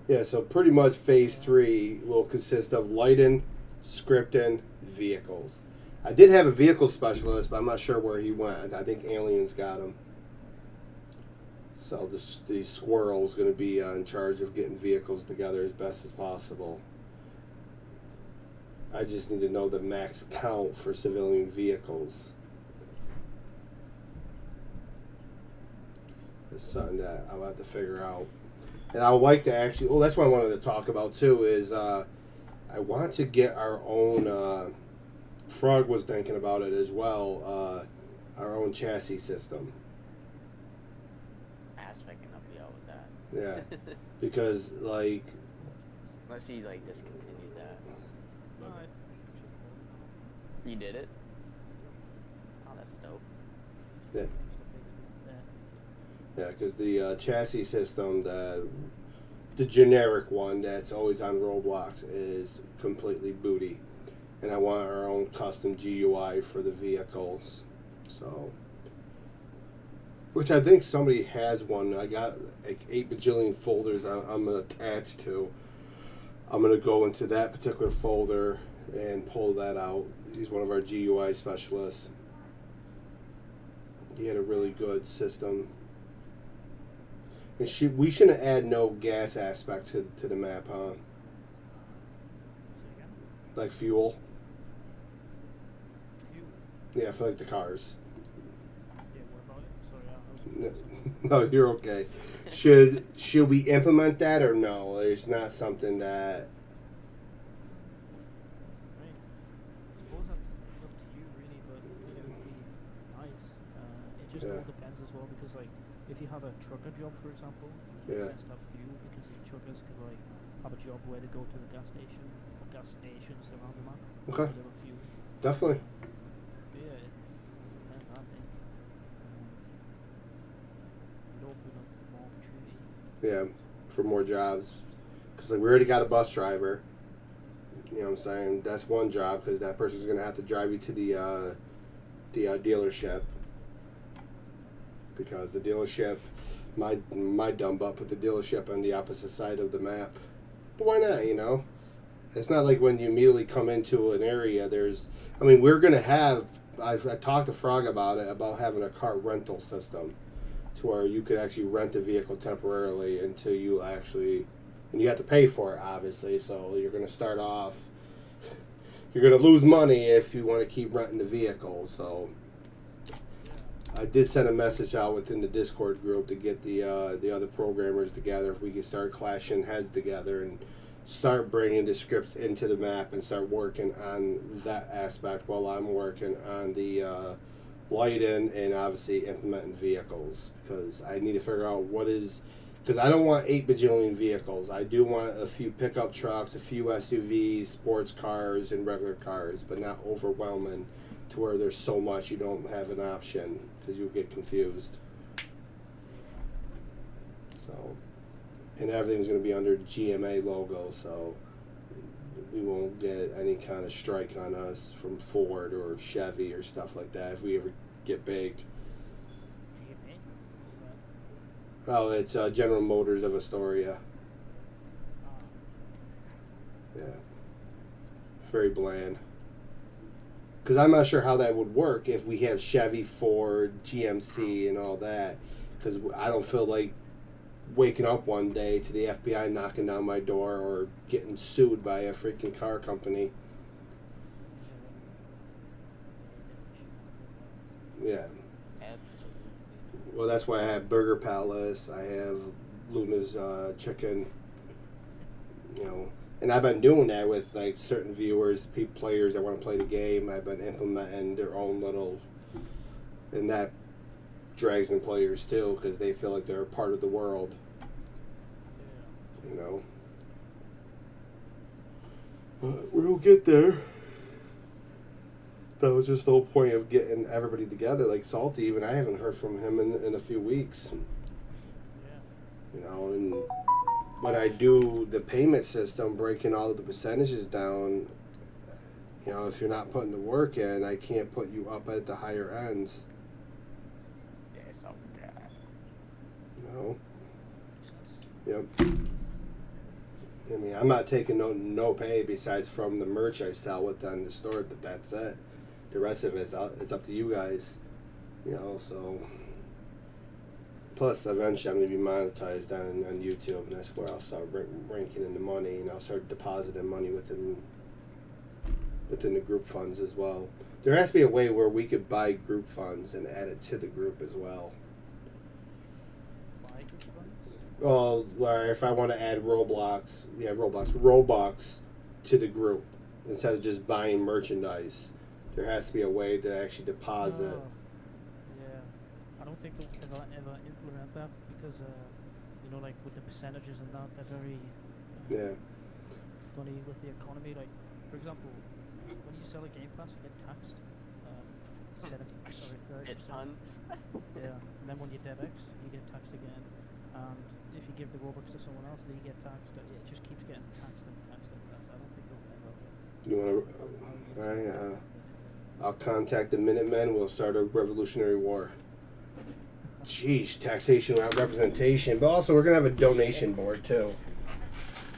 Yeah, so pretty much Phase 3 will consist of lighting, scripting, vehicles. I did have a vehicle specialist, but I'm not sure where he went. I think Aliens got him. So the squirrel's going to be in charge of getting vehicles together as best as possible. I just need to know the max count for civilian vehicles. It's something that I'll have to figure out. And I would like to actually, that's what I wanted to talk about too, is I want to get our own, Frog was thinking about it as well, our own chassis system. Aspect can help you out with that. Yeah. Because, like, Unless he like discontinued that. Alright. You did it? Oh, that's dope. yeah. There. Yeah, because the chassis system, the generic one that's always on Roblox, is completely booty, and I want our own custom GUI for the vehicles. So, which I think somebody has one. I got like 8 bajillion folders I'm attached to. I'm gonna go into that particular folder and pull that out. He's one of our GUI specialists. He had a really good system. And we shouldn't add no gas aspect to the map, huh? Say again? Like fuel. You? Yeah, for like the cars. Yeah, what about it? Sorry, I was No, no, you're okay. Should we implement that or no? It's not something that just Yeah. all depends as well, because like if you have a trucker job, for example, it Yeah. makes sense to have fuel, because the truckers could like have a job where they go to the gas station or gas stations around the map. Okay. To deliver fuel. Definitely. But yeah, it depends, I think. It'd open up more opportunity. Yeah, for more jobs. Because like, we already got a bus driver. You know what I'm saying? That's one job, because that person's going to have to drive you to the dealership. Because the dealership, my dumb butt put the dealership on the opposite side of the map. But why not, you know? It's not like when you immediately come into an area, we're going to have, I've talked to Frog about it, about having a car rental system to where you could actually rent a vehicle temporarily until you actually, and you have to pay for it, obviously, so you're going to start off, you're going to lose money if you want to keep renting the vehicle, so I did send a message out within the Discord group to get the other programmers together, if we could start clashing heads together and start bringing the scripts into the map and start working on that aspect while I'm working on the lighting and obviously implementing vehicles, because I need to figure out because I don't want 8 bajillion vehicles. I do want a few pickup trucks, a few SUVs, sports cars, and regular cars, but not overwhelming to where there's so much you don't have an option, because you'll get confused. So, and everything's going to be under GMA logo, so we won't get any kind of strike on us from Ford or Chevy or stuff like that if we ever get big. GMA? What's that? Oh, it's General Motors of Astoria. Yeah. Very bland. Because I'm not sure how that would work if we have Chevy, Ford, GMC, and all that. Because I don't feel like waking up one day to the FBI knocking down my door or getting sued by a freaking car company. Yeah. Absolutely. Well, that's why I have Burger Palace. I have Luna's Chicken. You know, and I've been doing that with like certain viewers, players that want to play the game. I've been implementing their own little, and that drags in players too, because they feel like they're a part of the world. You know. But we'll get there. That was just the whole point of getting everybody together. Like Salty, even I haven't heard from him in a few weeks. You know, and when I do the payment system, breaking all of the percentages down, you know, if you're not putting the work in, I can't put you up at the higher ends. Yes, okay. You know? Yep. I mean, I'm not taking no pay besides from the merch I sell within the store, but that's it. The rest of it's up to you guys. You know, so... Plus, eventually, I'm going to be monetized on YouTube, and that's where I'll start ranking in the money, and I'll start depositing money within the group funds as well. There has to be a way where we could buy group funds and add it to the group as well. Buy group funds? Well, where if I want to add Roblox to the group, instead of just buying merchandise, there has to be a way to actually deposit. Oh, yeah. I don't think they'll ever implement that, because, you know, like with the percentages and that, they're very Yeah. funny with the economy. Like, for example, when you sell a Game Pass, you get taxed 30%. It's fun. Yeah, and then when you DevX, you get taxed again. And if you give the Robux to someone else, then you get taxed. It just keeps getting taxed and taxed and taxed. I don't think they'll ever. You want to? All right. I'll contact the Minutemen. We'll start a revolutionary war. Jeez, taxation without representation. But also, we're gonna have a donation board too.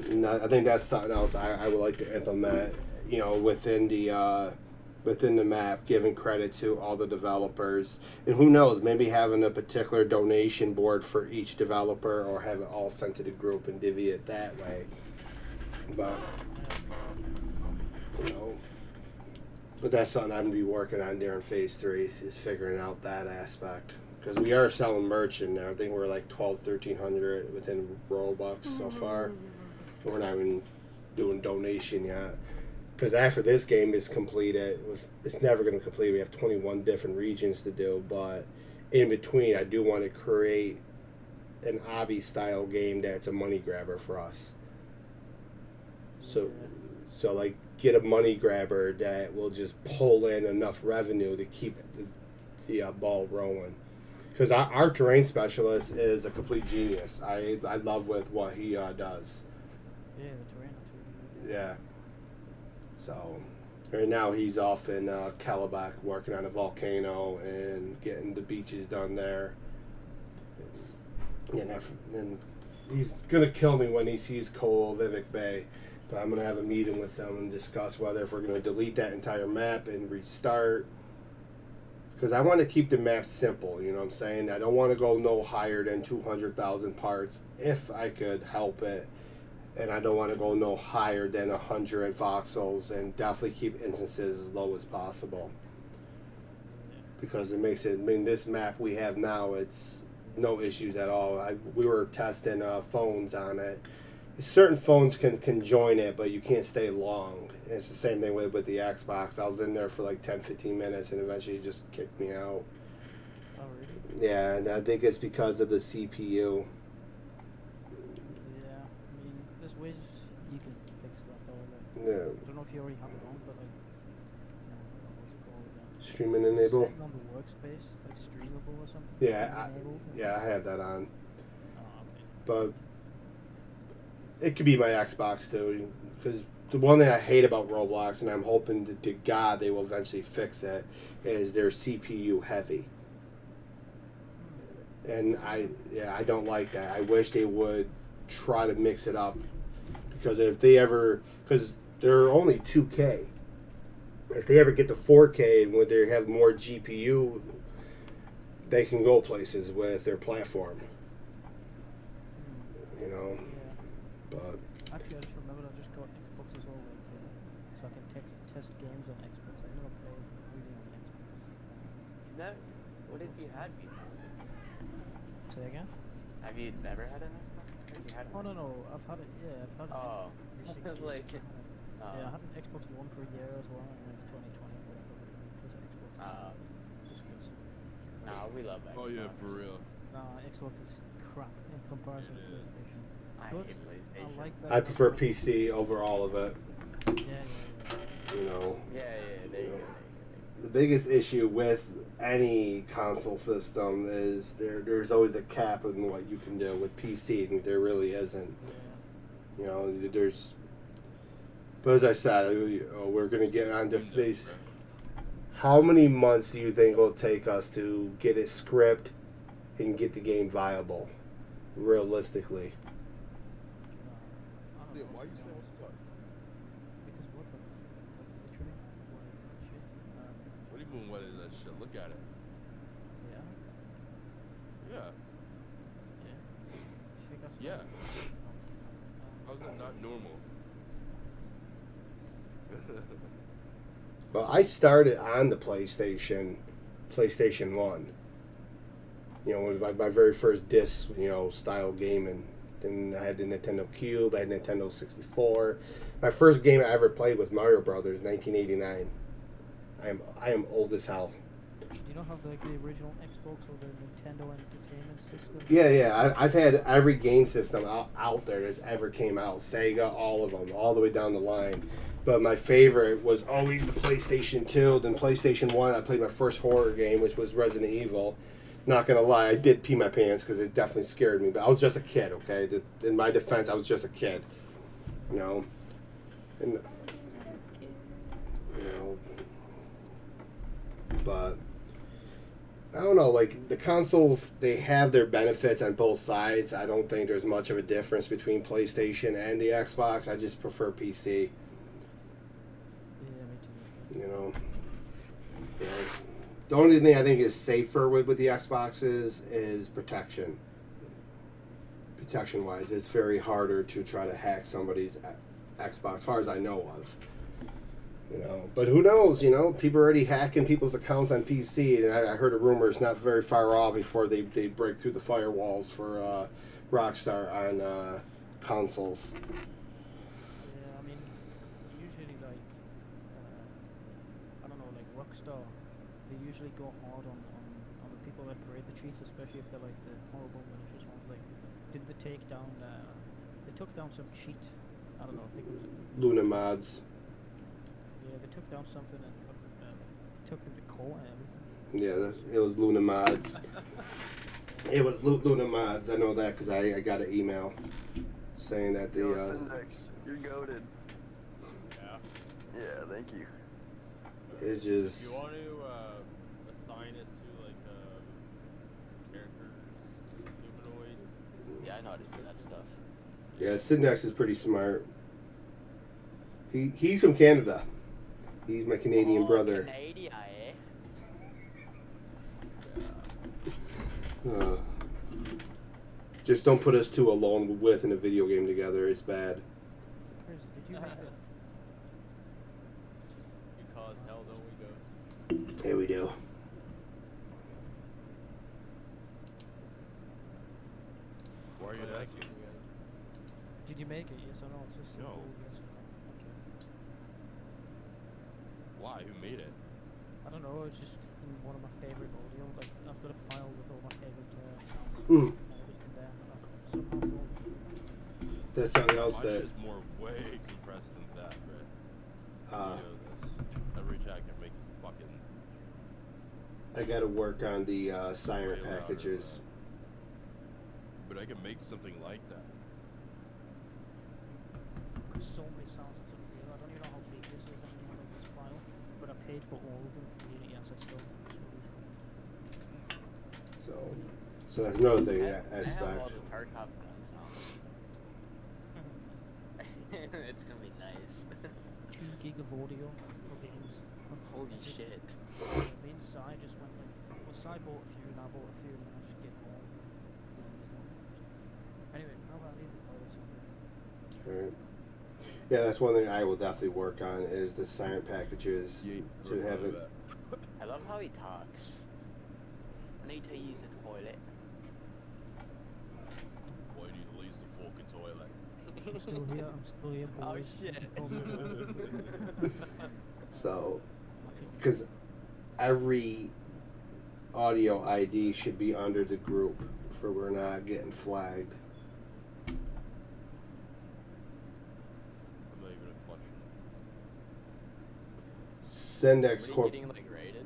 And I think that's something else I would like to implement. You know, within the map, giving credit to all the developers, and who knows, maybe having a particular donation board for each developer, or have it all sent to the group and divvy it that way. But you know, but that's something I'm gonna be working on during phase 3 is figuring out that aspect, because we are selling merch in there. I think we're like 1,300 within Robux so far. We're not even doing donation yet. Because after this game is completed, it's never going to complete. We have 21 different regions to do, but in between, I do want to create an obby style game that's a money grabber for us. So, Yeah. so like get a money grabber that will just pull in enough revenue to keep the ball rolling. Because our terrain specialist is a complete genius. I love with what he does. Yeah, the terrain looks really good. Yeah. So right now he's off in Calabac working on a volcano and getting the beaches done there. And he's gonna kill me when he sees Cole Vivek Bay. But I'm gonna have a meeting with them and discuss whether if we're gonna delete that entire map and restart. Because I want to keep the map simple, you know what I'm saying? I don't want to go no higher than 200,000 parts if I could help it. And I don't want to go no higher than 100 voxels, and definitely keep instances as low as possible. Because it makes it, I mean, this map we have now, it's no issues at all. We were testing phones on it. Certain phones can join it, but you can't stay long. And it's the same thing with the Xbox. I was in there for like 10-15 minutes and eventually it just kicked me out. Oh, really? Yeah, and I think it's because of the CPU. Yeah, I mean, there's ways you can fix that though. Like, Yeah. I don't know if you already have it on, but like, what's it called again? Streaming enable? Setting on the workspace, it's like streamable or something. Yeah, Stream I have that on. Oh, okay. But it could be my Xbox too. Because the one thing I hate about Roblox, and I'm hoping to God they will eventually fix it, is they're CPU heavy. And I don't like that. I wish they would try to mix it up, because if they ever, because they're only 2K. If they ever get to 4K and when they have more GPU, they can go places with their platform. You know, Yeah. but Actually, I just remembered I just got Xbox as well, like, so I can test games on Xbox. I never played really on Xbox. That, what have you had before? Say again? Have you never had an Xbox? Have you had Oh no, I've had it. Yeah, I've had it. Oh, for I was 6 like, years. oh. Yeah, I had an Xbox One for a year as well, and then 2020 whatever because of Xbox. Just 'cause. Nah, we love Xbox. Oh yeah, for real. Nah, Xbox is crap in comparison to PlayStation. I But hate PlayStation. I like that. I prefer PC over all of it. Yeah. You know, Yeah, there you go. the biggest issue with any console system is there's always a cap in what you can do. With PC, and there really isn't. You know, there's. But as I said, we're gonna get on to face. How many months do you think it'll take us to get it script and get the game viable, realistically? I don't Yeah, know, why you to be saying honest. what? Because what the literally what is that shit? What do you mean? What is that shit? Look at it. Yeah. Yeah. Do you think that's Yeah. normal? How's that not normal? Well, I started on the PlayStation 1. You know, with my very first disc, style gaming. Then I had the Nintendo Cube, I had Nintendo 64. My first game I ever played was Mario Brothers, 1989. I am old as hell. Do you not have like the original Xbox or the Nintendo Entertainment System? Yeah. I've had every game system out there that's ever came out. Sega, all of them, all the way down the line. But my favorite was always the PlayStation 2. Then PlayStation 1, I played my first horror game, which was Resident Evil. Not going to lie, I did pee my pants because it definitely scared me. But I was just a kid, okay? In my defense, I was just a kid. You know? And, but I don't know, like the consoles, they have their benefits on both sides. I don't think there's much of a difference between PlayStation and the Xbox. I just prefer PC. Yeah, me too. You know, the only thing I think is safer with the Xbox is protection. Protection wise, it's very harder to try to hack somebody's Xbox, as far as I know of. You know, but who knows? You know, people are already hacking people's accounts on PC, and I heard a rumor it's not very far off before they break through the firewalls for Rockstar on consoles. Yeah, I mean, usually like, I don't know, like Rockstar, they usually go hard on the people people that create the cheats, especially if they're like the horrible malicious ones. Like, did they take down? They took down some cheat. I don't know. I think it was. Luna mods. Yeah, they took down something and took them to court and everything. Yeah, it was Luna mods. It was Luna mods. I know that because I got an email saying that the. Yo, Syndex, you're goated. Yeah. Yeah, thank you. It's If just. you want to assign it to like characters, humanoid. Yeah, I know how to do that stuff. Yeah, Syndex is pretty smart. He's from Canada. He's my Canadian brother. Canada, eh? Just don't put us two alone with in a video game together. It's bad. Chris, did you make it? You cause hell, don't we, Ghost? Yeah, we do. Why are you asking? Did you make it? Yes or no? It's just No. simple yes or no. Okay. Why? Who made it? I don't know. It's just one of my favorite audio. Like I've got a file with all my favorite sounds. Mm. And everything there. And I somehow thought. That's something else Mine that. is more way compressed than that, right? Uh, You know this. Every chat can make fucking. I got to work on the siren way louder, packages. But I can make something like that. There's so many sounds in some video. I don't even know how big this is anymore in this file. But I paid for all of them for Unity as I still. So that's another thing. I have all Aspect. the Tarkov gun sounds. It's gonna be nice. 2 gig of audio for games. Holy shit. Me and Sai just went like, well, Sai bought a few and I bought a few and then I just get more. Anyway, how about I leave the play something? Alright. Yeah, that's one thing I will definitely work on is the siren packages to have it. I love how he talks. I need to use the toilet. Boy, you need to use the fucking toilet. I'm still here, Oh boys. shit. So, because every audio ID should be under the group for we're not getting flagged. I'm not even a question. Syndex Are you Corp. getting like rated?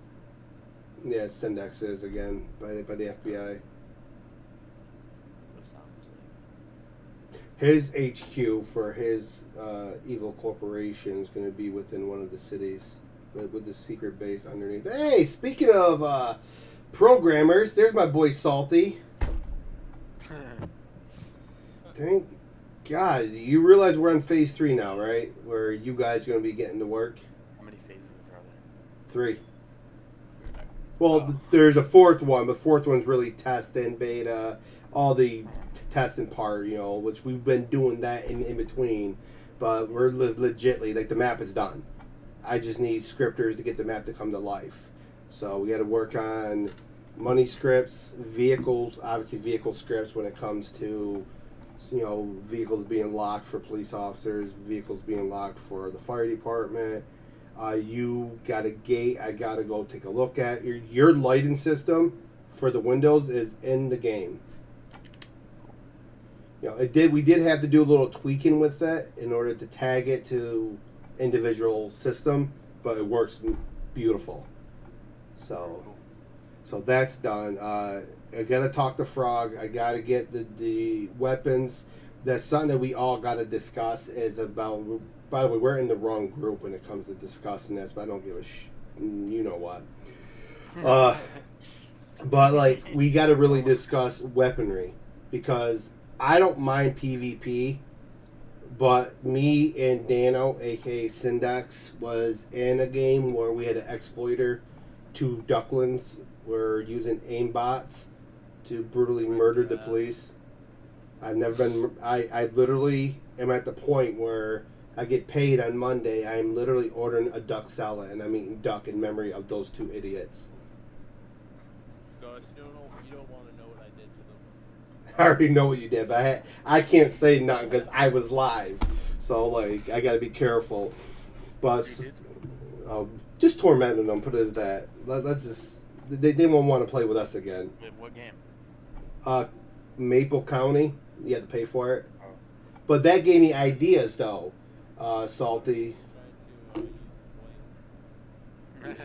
Yeah, Syndex is again by the FBI. What sounds like? His HQ for his evil corporation is going to be within one of the cities with the secret base underneath. Hey, speaking of programmers, there's my boy Salty. Thank God. You realize we're on phase 3 now, right? Where you guys are going to be getting to work? How many phases are there? 3. Well, there's a 4th one, but 4th one's really test and beta, all the testing part, you know, which we've been doing that in between. But we're legitly, like, the map is done. I just need scripters to get the map to come to life. So we got to work on money scripts, vehicles, obviously vehicle scripts when it comes to, you know, vehicles being locked for police officers, vehicles being locked for the fire department. You got a gate I got to go take a look at. Your lighting system for the windows is in the game. You know, we did have to do a little tweaking with that in order to tag it to individual system, but it works beautiful. So that's done. I gotta talk to Frog. I gotta get the weapons. That's something that we all gotta discuss. Is about. By the way, we're in the wrong group when it comes to discussing this, but I don't give a you know what. But like we gotta really discuss weaponry because I don't mind PvP. But me and Dano, aka Syndex, was in a game where we had an exploiter. 2 ducklings were using aimbots to brutally murder the police. I've never been. I literally am at the point where I get paid on Monday. I'm literally ordering a duck salad and I'm eating duck in memory of those 2 idiots. Gosh, you don't want to know what I did to them. I already know what you did, but I can't say nothing because I was live. So, like, I got to be careful. But just tormenting them, put it as that. Let's just they won't want to play with us again. What game? Maple County. You had to pay for it. Oh. But that gave me ideas, though. Salty. Trying to use Dwayne. And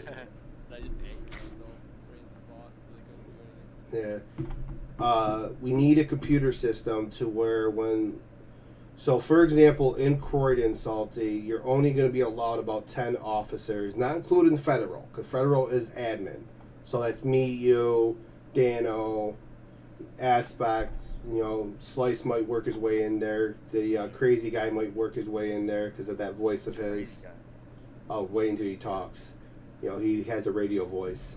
I just anchored myself Dwayne's spot so they couldn't do anything. Yeah. We need a computer system to where when... So, for example, in Croydon, Salty, you're only going to be allowed about 10 officers, not including Federal, because Federal is admin. So that's me, you, Dano, Aspect, Slice might work his way in there. The crazy guy might work his way in there because of that voice of his. Oh, wait until he talks. He has a radio voice.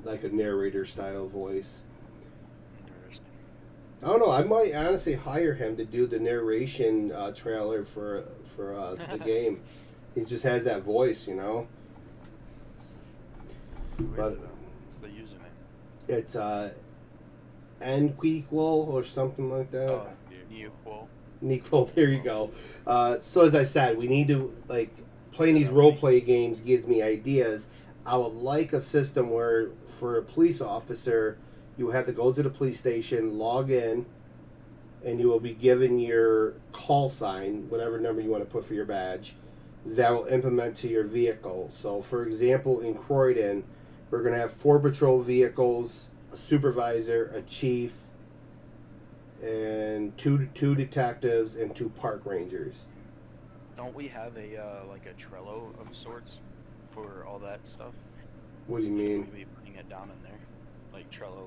Like a narrator style voice. I don't know. I might honestly hire him to do the narration trailer for the game. He just has that voice, But What's the username? it's Nquequal or something like that. Oh, Nequal. Nequal, there you go. So as I said, we need to playing these role play games gives me ideas. I would like a system where for a police officer, you have to go to the police station, log in, and you will be given your call sign, whatever number you want to put for your badge, that will implement to your vehicle. So, for example, in Croydon, we're going to have 4 patrol vehicles, a supervisor, a chief, and two detectives and 2 park rangers. Don't we have a a Trello of sorts for all that stuff? What do you mean? Should we be putting it down in there? Like Trello,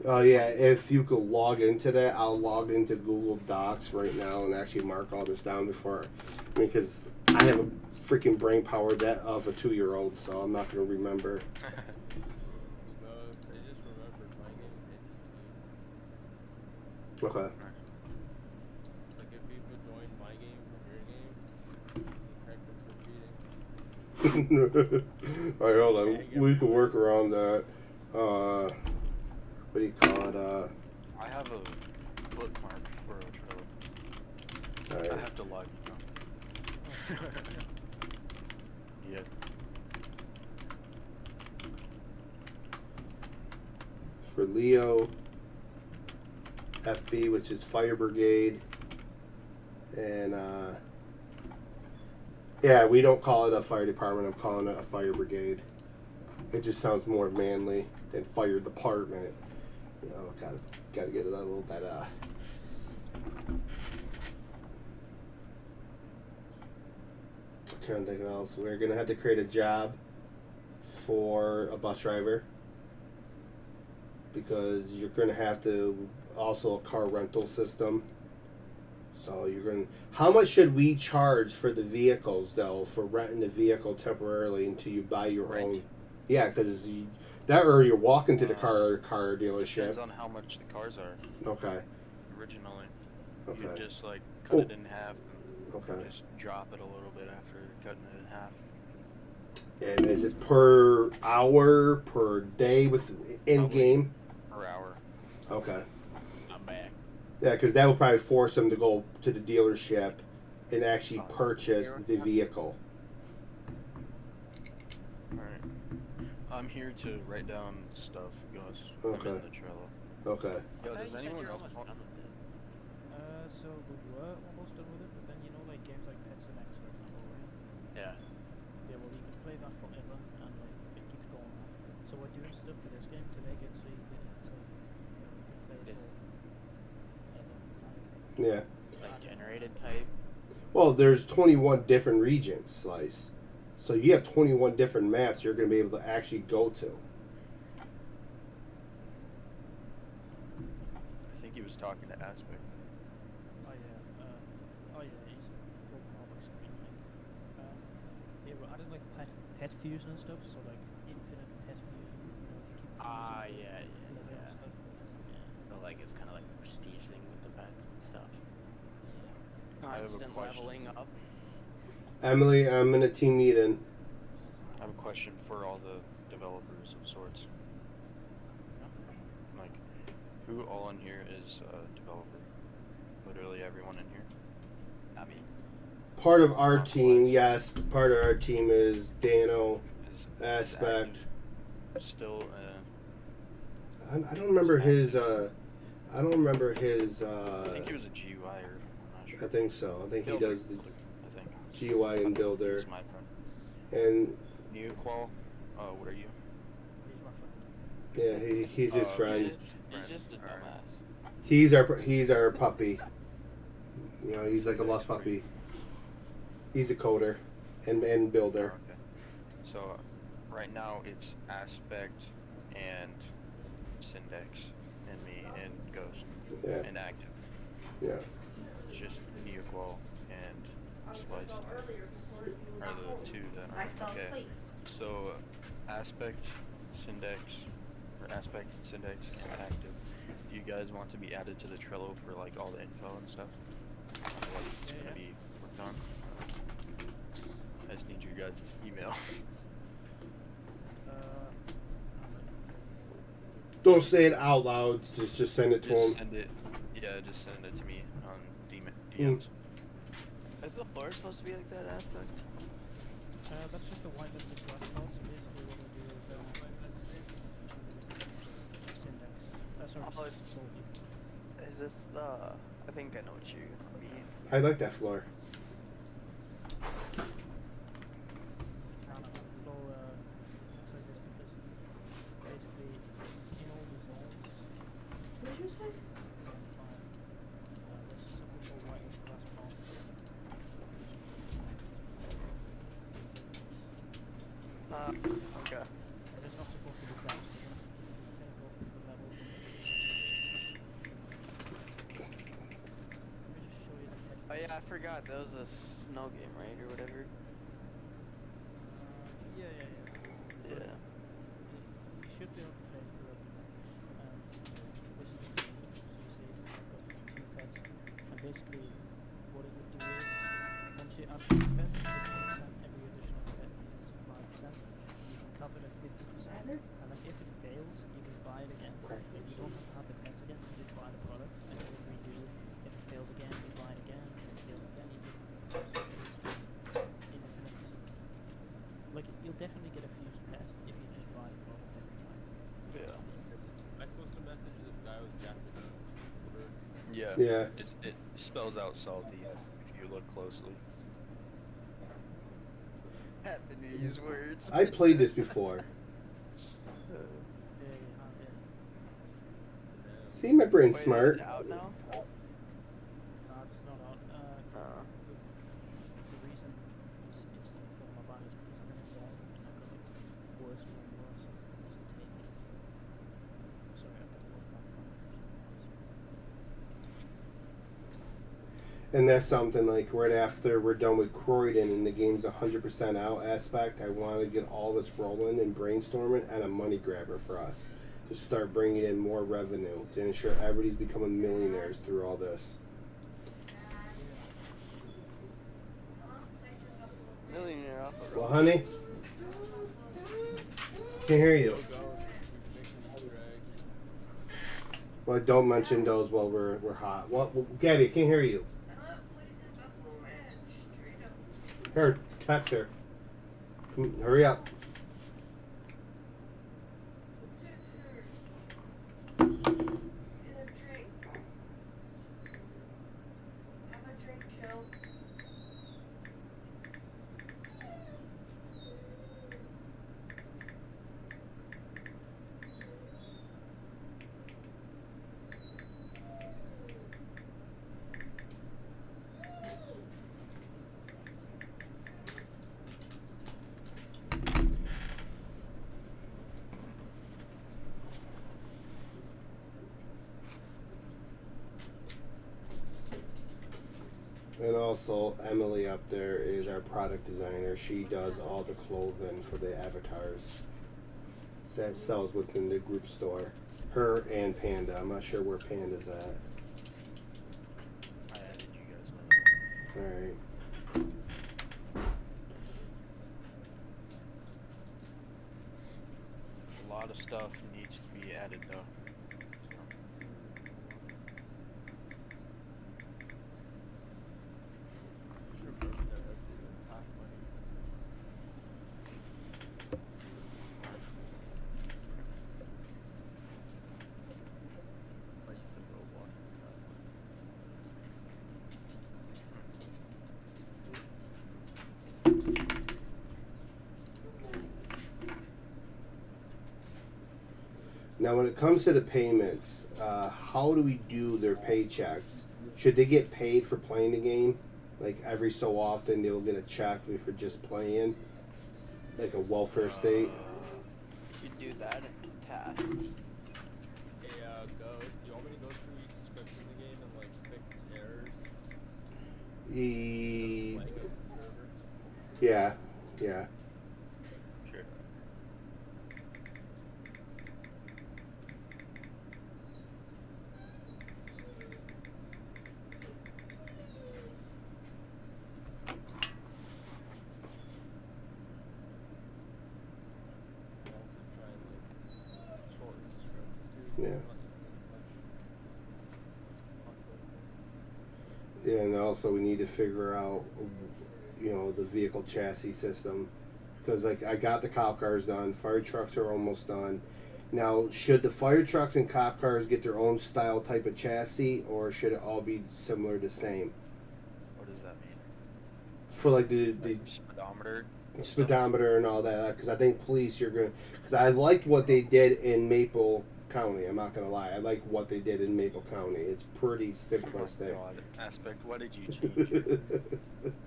Oh yeah, if you could log into that, I'll log into Google Docs right now and actually mark all this down because I have a freaking brain power that of a 2-year-old, so I'm not gonna remember. I just remembered my game is Okay. Like if people join my game from your game, you Alright, hold on. We can work around that. What do you call it? I have a bookmark for a Trello. Alright. I have to log in. Yeah. For Leo, FB, which is Fire Brigade, and yeah, we don't call it a fire department. I'm calling it a fire brigade. It just sounds more manly than fire department. Gotta get it a little bit. I'm trying to think of else. We're gonna have to create a job for a bus driver because you're gonna have to also a car rental system. So you're going to... How much should we charge for the vehicles, though, for renting the vehicle temporarily until you buy your own? Yeah, because or you're walking to the car dealership. Depends on how much the cars are. Okay. Originally. Okay. You just cut it in half. Okay. Just drop it a little bit after cutting it in half. And is it per hour, per day with in-game? Per hour. Okay. I'm back. Yeah, because that would probably force them to go to the dealership and actually purchase the vehicle. Alright. I'm here to write down stuff, Gus. Okay. I'm in the Trello. Okay. Yo, does anyone else want... So we were almost done with it, but then like games like Pets and X, for example, right? Yeah. Yeah, well you can play that forever, and it keeps going on. So we're doing stuff to this game to make it so you can play it Yeah. Like generated type. Well, there's 21 different regions, Slice. So you have 21 different maps you're going to be able to actually go to. I think he was talking to Aspect. He's talking about my screen. Yeah, we're adding pet fusion and stuff, so infinite pet fusion. You keep Yeah. stuff. So it's kind of like a prestige thing with the pets and stuff. I have a Constant question. leveling up. Emily, I'm in a team meeting. I have a question for all the developers of sorts. Who all in here is a developer? Literally everyone in here? I mean, Part of our team, yes. Part of our team is Dano, Is Aspect, still. I don't remember his. I don't remember his. I think he was a GUI or I'm not sure. I think so. I think he Builder, does the I think. GUI and Builder. He's my friend. And Neoqual, what are you? He's my friend. yeah, he's his friend. He's just a dumbass. He's our puppy. You know, he's like a lost puppy. He's a coder and builder. Okay. So right now it's Aspect and Syndex and me and Ghost Yeah. and Active. Yeah. It's just Neoqual and Slice are the two that I are fell okay. asleep. So Aspect, Syndex, or Aspect, Syndex, and Active. Do you guys want to be added to the Trello for like all the info and stuff? What's gonna be worked on? I just need your guys' email. Don't say it out loud. Just send it to him. Just send it. Yeah, just send it to me on DMs. Is the floor supposed to be like that Aspect? That's just a whitelisted class file, so basically what we do is index. Sorry, Oh, it's- solely. Is this the? I think I know what you mean. I like that floor. So, it's like this because basically in all the zones, What did you say? there's something called whitelist class file. Okay. And there's not supposed to be gaps in them. They go through the levels. Let me just show you the head. Oh yeah, I forgot. That was a snow game, right, or whatever. Yeah. Yeah. You should be able to play through it. This is the game, so you see I've got 2 pets. And basically, what it would do is, once you add 2 pets, it's 10%, every additional pet is 5%. You can cap it at 50%. And then if it fails, you can buy it again. You don't have to have the pets again, you just buy the product and it will redo. If it fails again, you buy it again. If it fails again, you can infinite. Like, you'll definitely get a fused pet if you just buy the product every time. Yeah. Am I supposed to message this guy with Japanese words? Yeah. Yeah. It spells out salty if you look closely. Happen to use words. I played this before. Yeah, you have it. See, my brain's Wait, smart. Is it out now? No, it's not out. The reason it's instantly full of my body is because I'm in a zone and I've got like worse and worse and it doesn't take. Sorry, I've got to work on And that's something like right after we're done with Croydon and the game's 100% out Aspect, I want to get all this rolling and brainstorming and a money grabber for us to start bringing in more revenue to ensure everybody's becoming millionaires through all this. Millionaire off of Well, honey, can't hear you. Go. We can make some Easter eggs. Well, don't mention those while we're hot. What, Gabby, can't hear you. Her, text her. Hurry up. And also, Emily up there is our product designer. She does all the clothing for the avatars that sells within the group store. Her and Panda. I'm not sure where Panda's at. I added you guys on. Alright. A lot of stuff needs to be added though. Should have broken that updated half money. Now, when it comes to the payments, how do we do their paychecks? Should they get paid for playing the game? Like every so often, they'll get a check for just playing, like a welfare state. You should do that in tasks. Hey, Ghost, do you want me to go through each script in the game and like fix errors? Like of the server? Yeah, yeah. Sure. And also try and like shorten scripts too. Yeah. Not using as much processing. Yeah, and also we need to figure out, you know, the vehicle chassis system, because like I got the cop cars done, fire trucks are almost done. Now, should the fire trucks and cop cars get their own style type of chassis, or should it all be similar, the same? What does that mean? For like the Like speedometer? speedometer and all that, because I think police, you're gonna, because I liked what they did in Maple County. I'm not gonna lie, I like what they did in Maple County. It's pretty simplistic. God, Aspect, what did you change your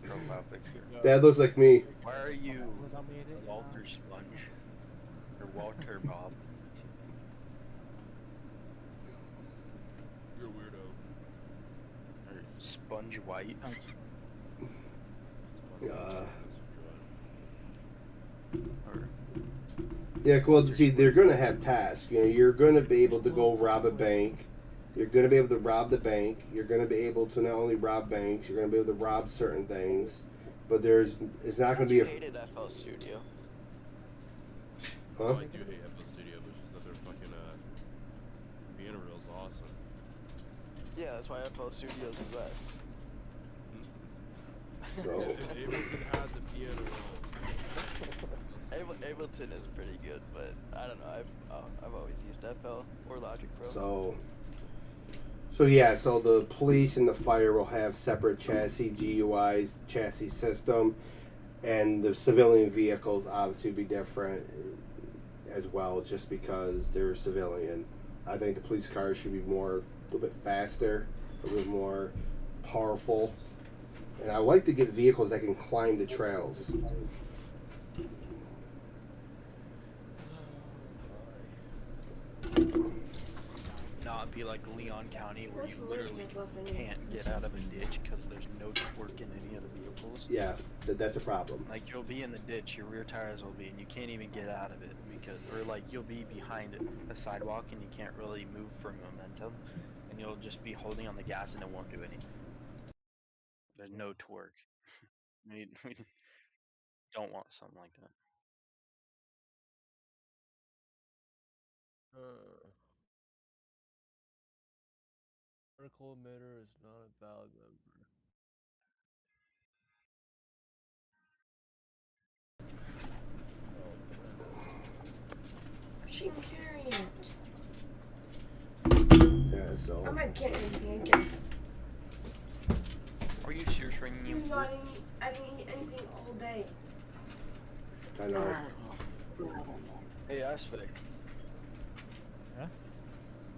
profile picture? That looks like me. Why are you Was I made it? Walter Sponge? Or Walter Bob? You're a weirdo. Or Sponge White? Or Yeah, well, see, they're going to have tasks. You know, you're going to be able to go rob a bank. You're going to be able to rob the bank. You're going to be able to not only rob banks, you're going to be able to rob certain things. But it's not going to be I hated FL Studio. Huh? I do hate FL Studio, but just that they're fucking, piano reel's awesome. Yeah, that's why FL Studio's the best. So, If Ableton had the piano reel, Ableton is pretty good, but I don't know. I've always used FL or Logic Pro. so yeah, so the police and the fire will have separate chassis, GUIs, chassis system, and the civilian vehicles obviously will be different as well, just because they're civilian. I think the police cars should be a little bit faster, a little bit more powerful. And I like to get vehicles that can climb the trails. not be like Leon County where you literally can't get out of a ditch because there's no torque in any of the vehicles. Yeah, that's a problem. Like you'll be in the ditch, your rear tires will be, and you can't even get out of it because, or like you'll be behind a sidewalk and you can't really move for momentum, and you'll just be holding on the gas and it won't do anything. There's no torque. we don't want something like that. Particle emitter is not a valid member. She can carry it. Yeah, so. I'm not getting anything, I guess. Are you sure shrinking you? I didn't eat anything all day. I know. Hey, Aspect. Yeah?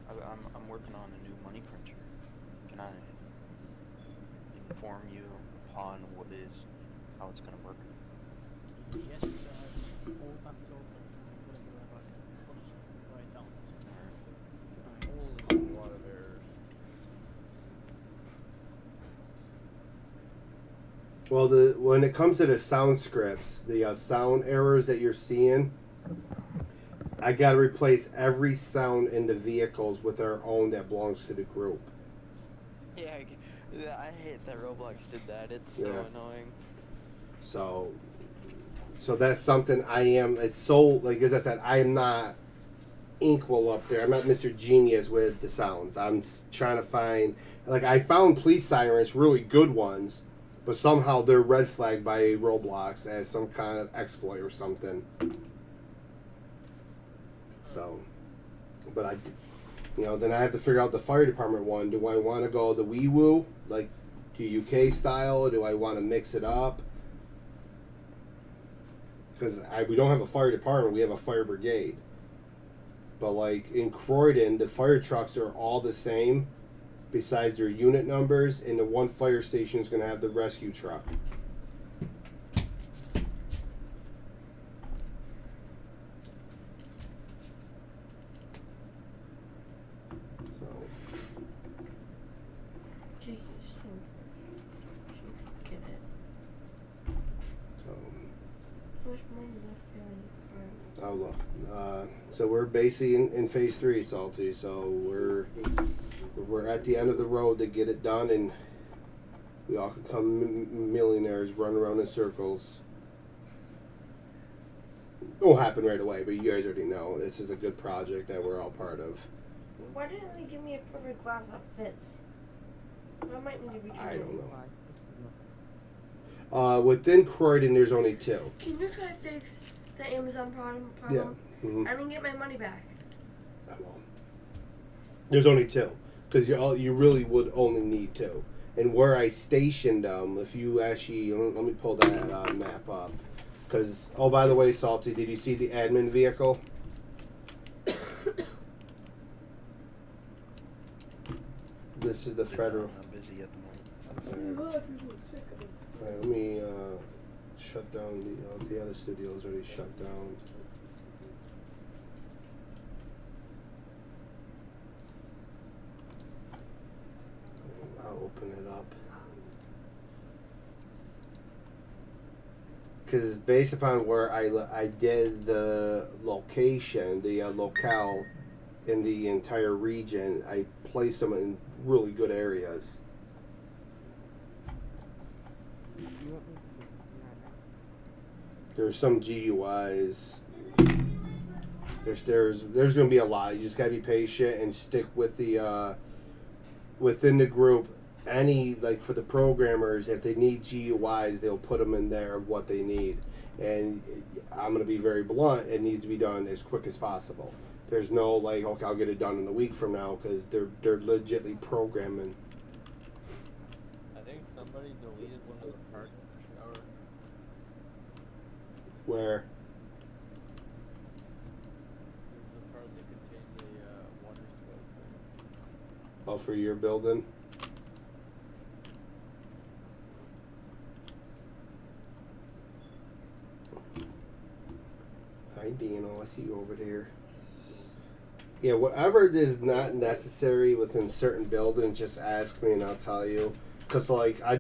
I'm working on a new money printer. Can I inform you upon how it's gonna work? Yes, all that's open. Whatever I write down. Holy, a lot of errors. Well, when it comes to the sound scripts, the sound errors that you're seeing, I gotta replace every sound in the vehicles with our own that belongs to the group. Yeah, I hate that Roblox did that. It's so annoying. So that's something it's so, like as I said, I am not equal up there. I'm not Mr. Genius with the sounds. I'm trying to find, like I found police sirens, really good ones, but somehow they're red flagged by Roblox as some kind of exploit or something. So, but then I have to figure out the fire department one. Do I want to go the wee woo, like the UK style? Or do I want to mix it up? Because we don't have a fire department, we have a fire brigade. but like in Croydon, the fire trucks are all the same, besides their unit numbers, and the one fire station is going to have the rescue truck. So, Jeez, get it. so How much money left here in the car? oh look, so we're basically in phase 3, Salty. So we're at the end of the road to get it done, and we all can become millionaires, run around in circles. It won't happen right away, but you guys already know this is a good project that we're all part of. Why didn't they give me a perfect glass that fits? I might need to return I it. don't know. Within Croydon, there's only 2. Can you try to fix the Amazon problem? Yeah. Mm-hmm. I didn't get my money back. I won't. There's only 2, because you really would only need 2. And where I stationed them, if you actually let me pull that map up, because oh, by the way, Salty, did you see the admin vehicle? This is the federal. I'm busy at the moment. Alright, let me shut down the other studio's already shut down. I'll open it up. Because based upon where I did the location, the locale in the entire region, I placed them in really good areas. There's some GUIs. There's gonna be a lot. You just gotta be patient and stick with the within the group. Any, like for the programmers, if they need GUIs, they'll put them in there of what they need. And I'm gonna be very blunt. It needs to be done as quick as possible. There's no like, okay, I'll get it done in a week from now, because they're legitly programming. I think somebody deleted one of the parts in the shower. Where There's a part that contained a water spout thing. oh, for your building. Hi, Dino. I see you over there. Yeah, whatever is not necessary within certain buildings, just ask me and I'll tell you. Because, like, I